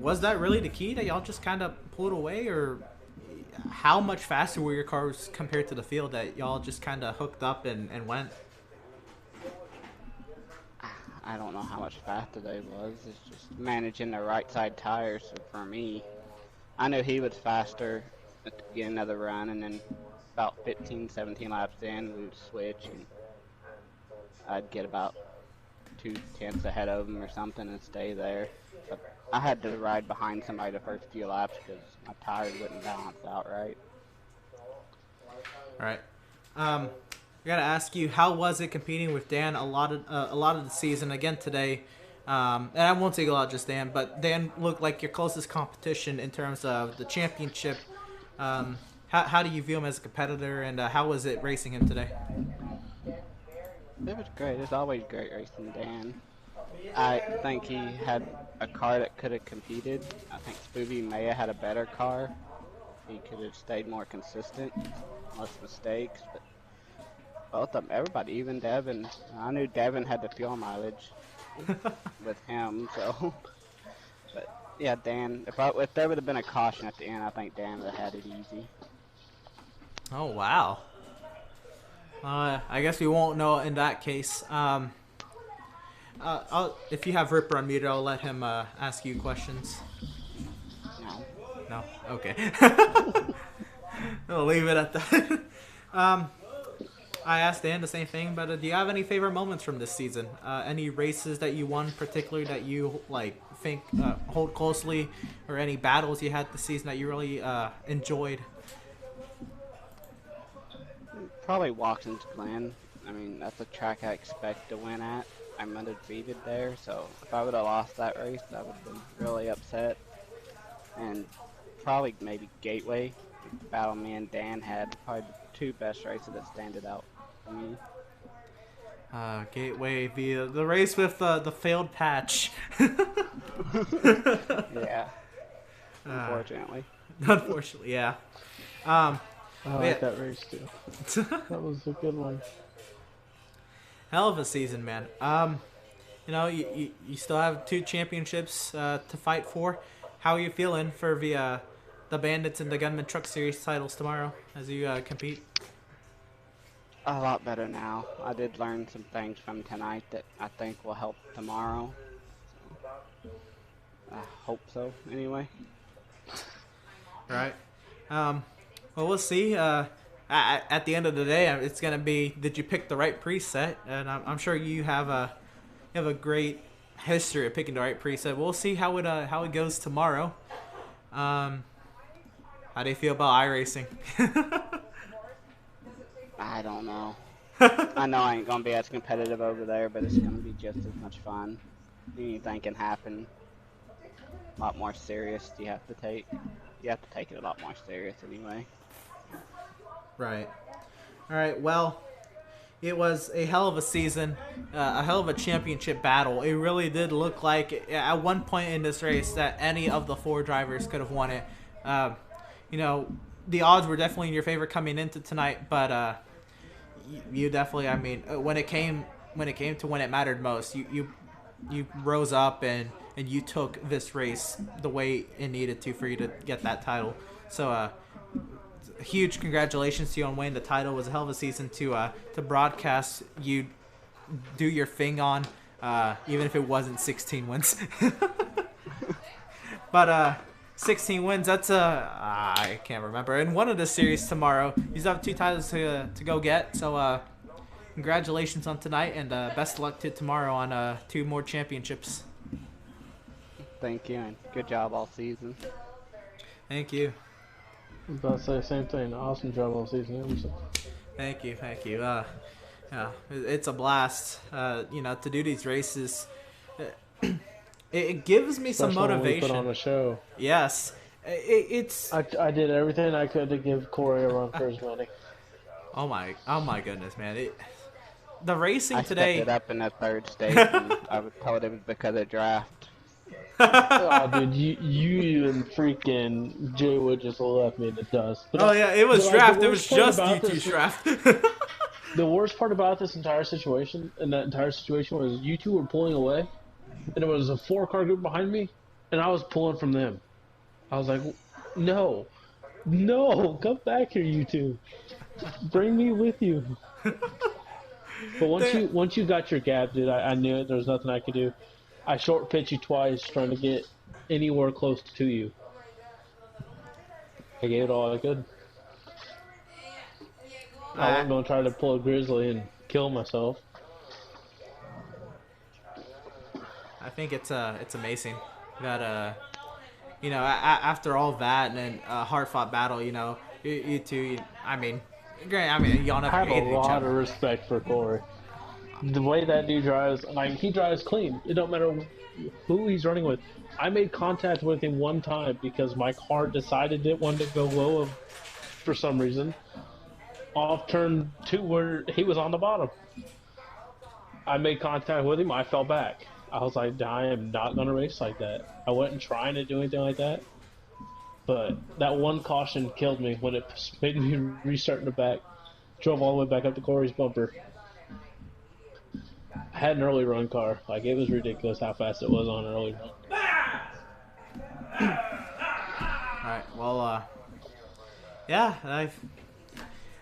Was that really the key that y'all just kind of pulled away, or how much faster were your cars compared to the field that y'all just kind of hooked up and went?
I don't know how much faster they was. It's just managing the right side tires for me. I knew he was faster to get another run, and then about 15, 17 laps in, we would switch, and I'd get about 2/10 ahead of him or something and stay there. But I had to ride behind somebody the first few laps because my tires wouldn't balance out right.
All right. I gotta ask you, how was it competing with Dan a lot of the season again today? And I won't take a lot just Dan, but Dan looked like your closest competition in terms of the championship. How do you view him as a competitor, and how was it racing him today?
It was great. It's always great racing Dan. I think he had a car that could have competed. I think Spoovy may have had a better car. He could have stayed more consistent, less mistakes. But both of them, everybody, even Devin. I knew Devin had the fuel mileage with him, so. But yeah, Dan. If there would have been a caution at the end, I think Dan would have had it easy.
Oh wow. I guess we won't know in that case. If you have Ripper unmuted, I'll let him ask you questions.
No.
No? Okay. I'll leave it at that. I asked Dan the same thing, but do you have any favorite moments from this season? Any races that you won particularly that you think hold closely, or any battles you had this season that you really enjoyed?
Probably Watkins Glen. I mean, that's a track I expect to win at. I'm undefeated there, so if I would have lost that race, I would have been really upset. And probably maybe Gateway. The battle me and Dan had, probably the two best races that standed out for me.
Gateway, the race with the failed patch.
Yeah. Unfortunately.
Unfortunately, yeah.
I like that race too. That was a good one.
Hell of a season, man. You still have 2 championships to fight for. How are you feeling for the Bandits and the Gunman Truck Series titles tomorrow as you compete?
A lot better now. I did learn some things from tonight that I think will help tomorrow. So, I hope so, anyway.
Right. Well, we'll see. At the end of the day, it's gonna be, did you pick the right preset? And I'm sure you have a great history of picking the right preset. We'll see how it goes tomorrow. How do you feel about iRacing?
I don't know. I know I ain't gonna be as competitive over there, but it's gonna be just as much fun. Anything can happen. A lot more serious. You have to take it a lot more serious anyway.
Right. All right. Well, it was a hell of a season, a hell of a championship battle. It really did look like at one point in this race that any of the 4 drivers could have won it. The odds were definitely in your favor coming into tonight, but you definitely, I mean, when it came to when it mattered most, you rose up and you took this race the way it needed to for you to get that title. So huge congratulations to you on winning the title. It was a hell of a season to broadcast you do your thing on, even if it wasn't 16 wins. But 16 wins, that's I can't remember. And one of the series tomorrow. You still have 2 titles to go get. So congratulations on tonight, and best of luck to tomorrow on 2 more championships.
Thank you, and good job all season.
Thank you.
I was about to say the same thing. Awesome job all season, Emerson.
Thank you. Yeah, it's a blast. To do these races. It gives me some motivation.
When we put on a show.
Yes, it's.
I did everything I could to give Corey a run for his money.
Oh my goodness, man! The racing
I
today.
stepped it up in the 3rd stage, and I was told it was because of draft.
Oh, dude, you and freaking Jay Wood just left me in the dust.
But yeah, it was draft. It was just U2's draft.
The worst part about this entire situation, was you 2 were pulling away, and there was a 4-car group behind me, and I was pulling from them. I was like, no, come back here, you 2. Bring me with you. But once you got your gap, dude, I knew it. There was nothing I could do. I short pitched you twice trying to get anywhere close to you. I gave it all I could. I wasn't going to try to pull a grizzly and kill myself.
I think it's amazing that after all that and then a hard-fought battle, you 2, I mean, Great. I mean, y'all
I
never
have a
hated each
lot of
other.
respect for Corey. The way that dude drives, like, he drives clean. It don't matter who he's running with. I made contact with him one time because my car decided it wanted to go low for some reason. Off turn 2 where he was on the bottom. I made contact with him, I fell back. I was like, I am not going to race like that. I wasn't trying to do anything like that. But that one caution killed me when it made me restart in the back. Drove all the way back up to Corey's bumper. I had an early run car. Like, it was ridiculous how fast it was on an early run.
Alright, well, yeah,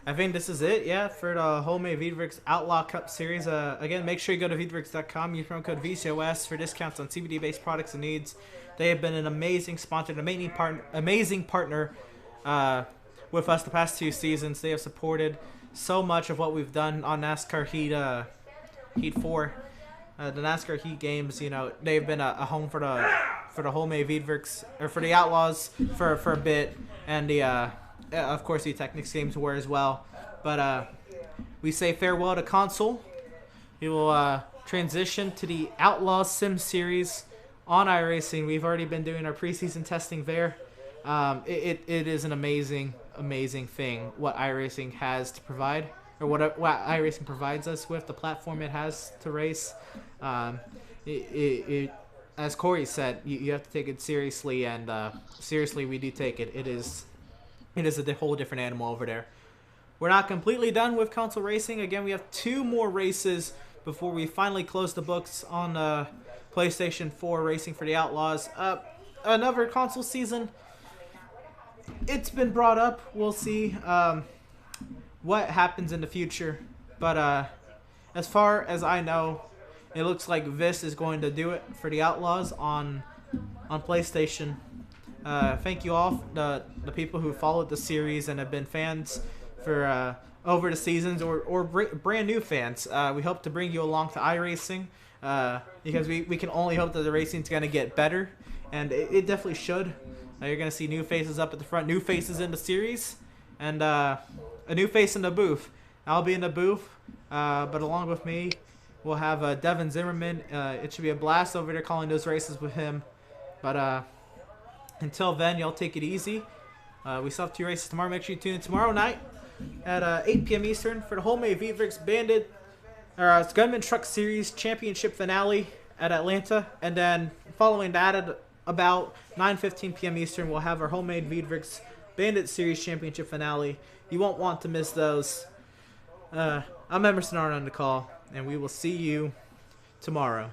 I think this is it, yeah, for the Wholemade Veedverks Outlaw Cup Series. Again, make sure you go to Veedverks.com, use promo code VCOS for discounts on CBD-based products and needs. They have been an amazing sponsor, an amazing partner with us the past 2 seasons. They have supported so much of what we've done on NASCAR Heat 4. The NASCAR Heat games, you know, they've been a home for the Wholemade Veedverks, or for the Outlaws for a bit, and the of course the Technics games were as well. But we say farewell to console. We will transition to the Outlaws Sim Series on iRacing. We've already been doing our preseason testing there. It is an amazing thing what iRacing has to provide, or what iRacing provides us with, the platform it has to race. As Corey said, you have to take it seriously, and seriously we do take it. It is a whole different animal over there. We're not completely done with console racing. Again, we have 2 more races before we finally close the books on PlayStation 4 racing for the Outlaws. Another console season. It's been brought up. We'll see what happens in the future. But as far as I know, it looks like this is going to do it for the Outlaws on PlayStation. Thank you all, the people who followed the series and have been fans for over the seasons, or brand new fans. We hope to bring you along to iRacing because we can only hope that the racing's going to get better, and it definitely should. You're going to see new faces up at the front, new faces in the series, and a new face in the booth. I'll be in the booth, but along with me, we'll have Devin Zimmerman. It should be a blast over there calling those races with him. But until then, y'all take it easy. We still have 2 races tomorrow. Make sure you tune in tomorrow night at 8 p.m. Eastern for the Wholemade Veedverks Gunman Truck Series Championship Finale at Atlanta. And then following that at about 9:15 p.m. Eastern, we'll have our Wholemade Veedverks Bandit Series Championship Finale. You won't want to miss those. I'm Emerson Arn on the call, and we will see you tomorrow.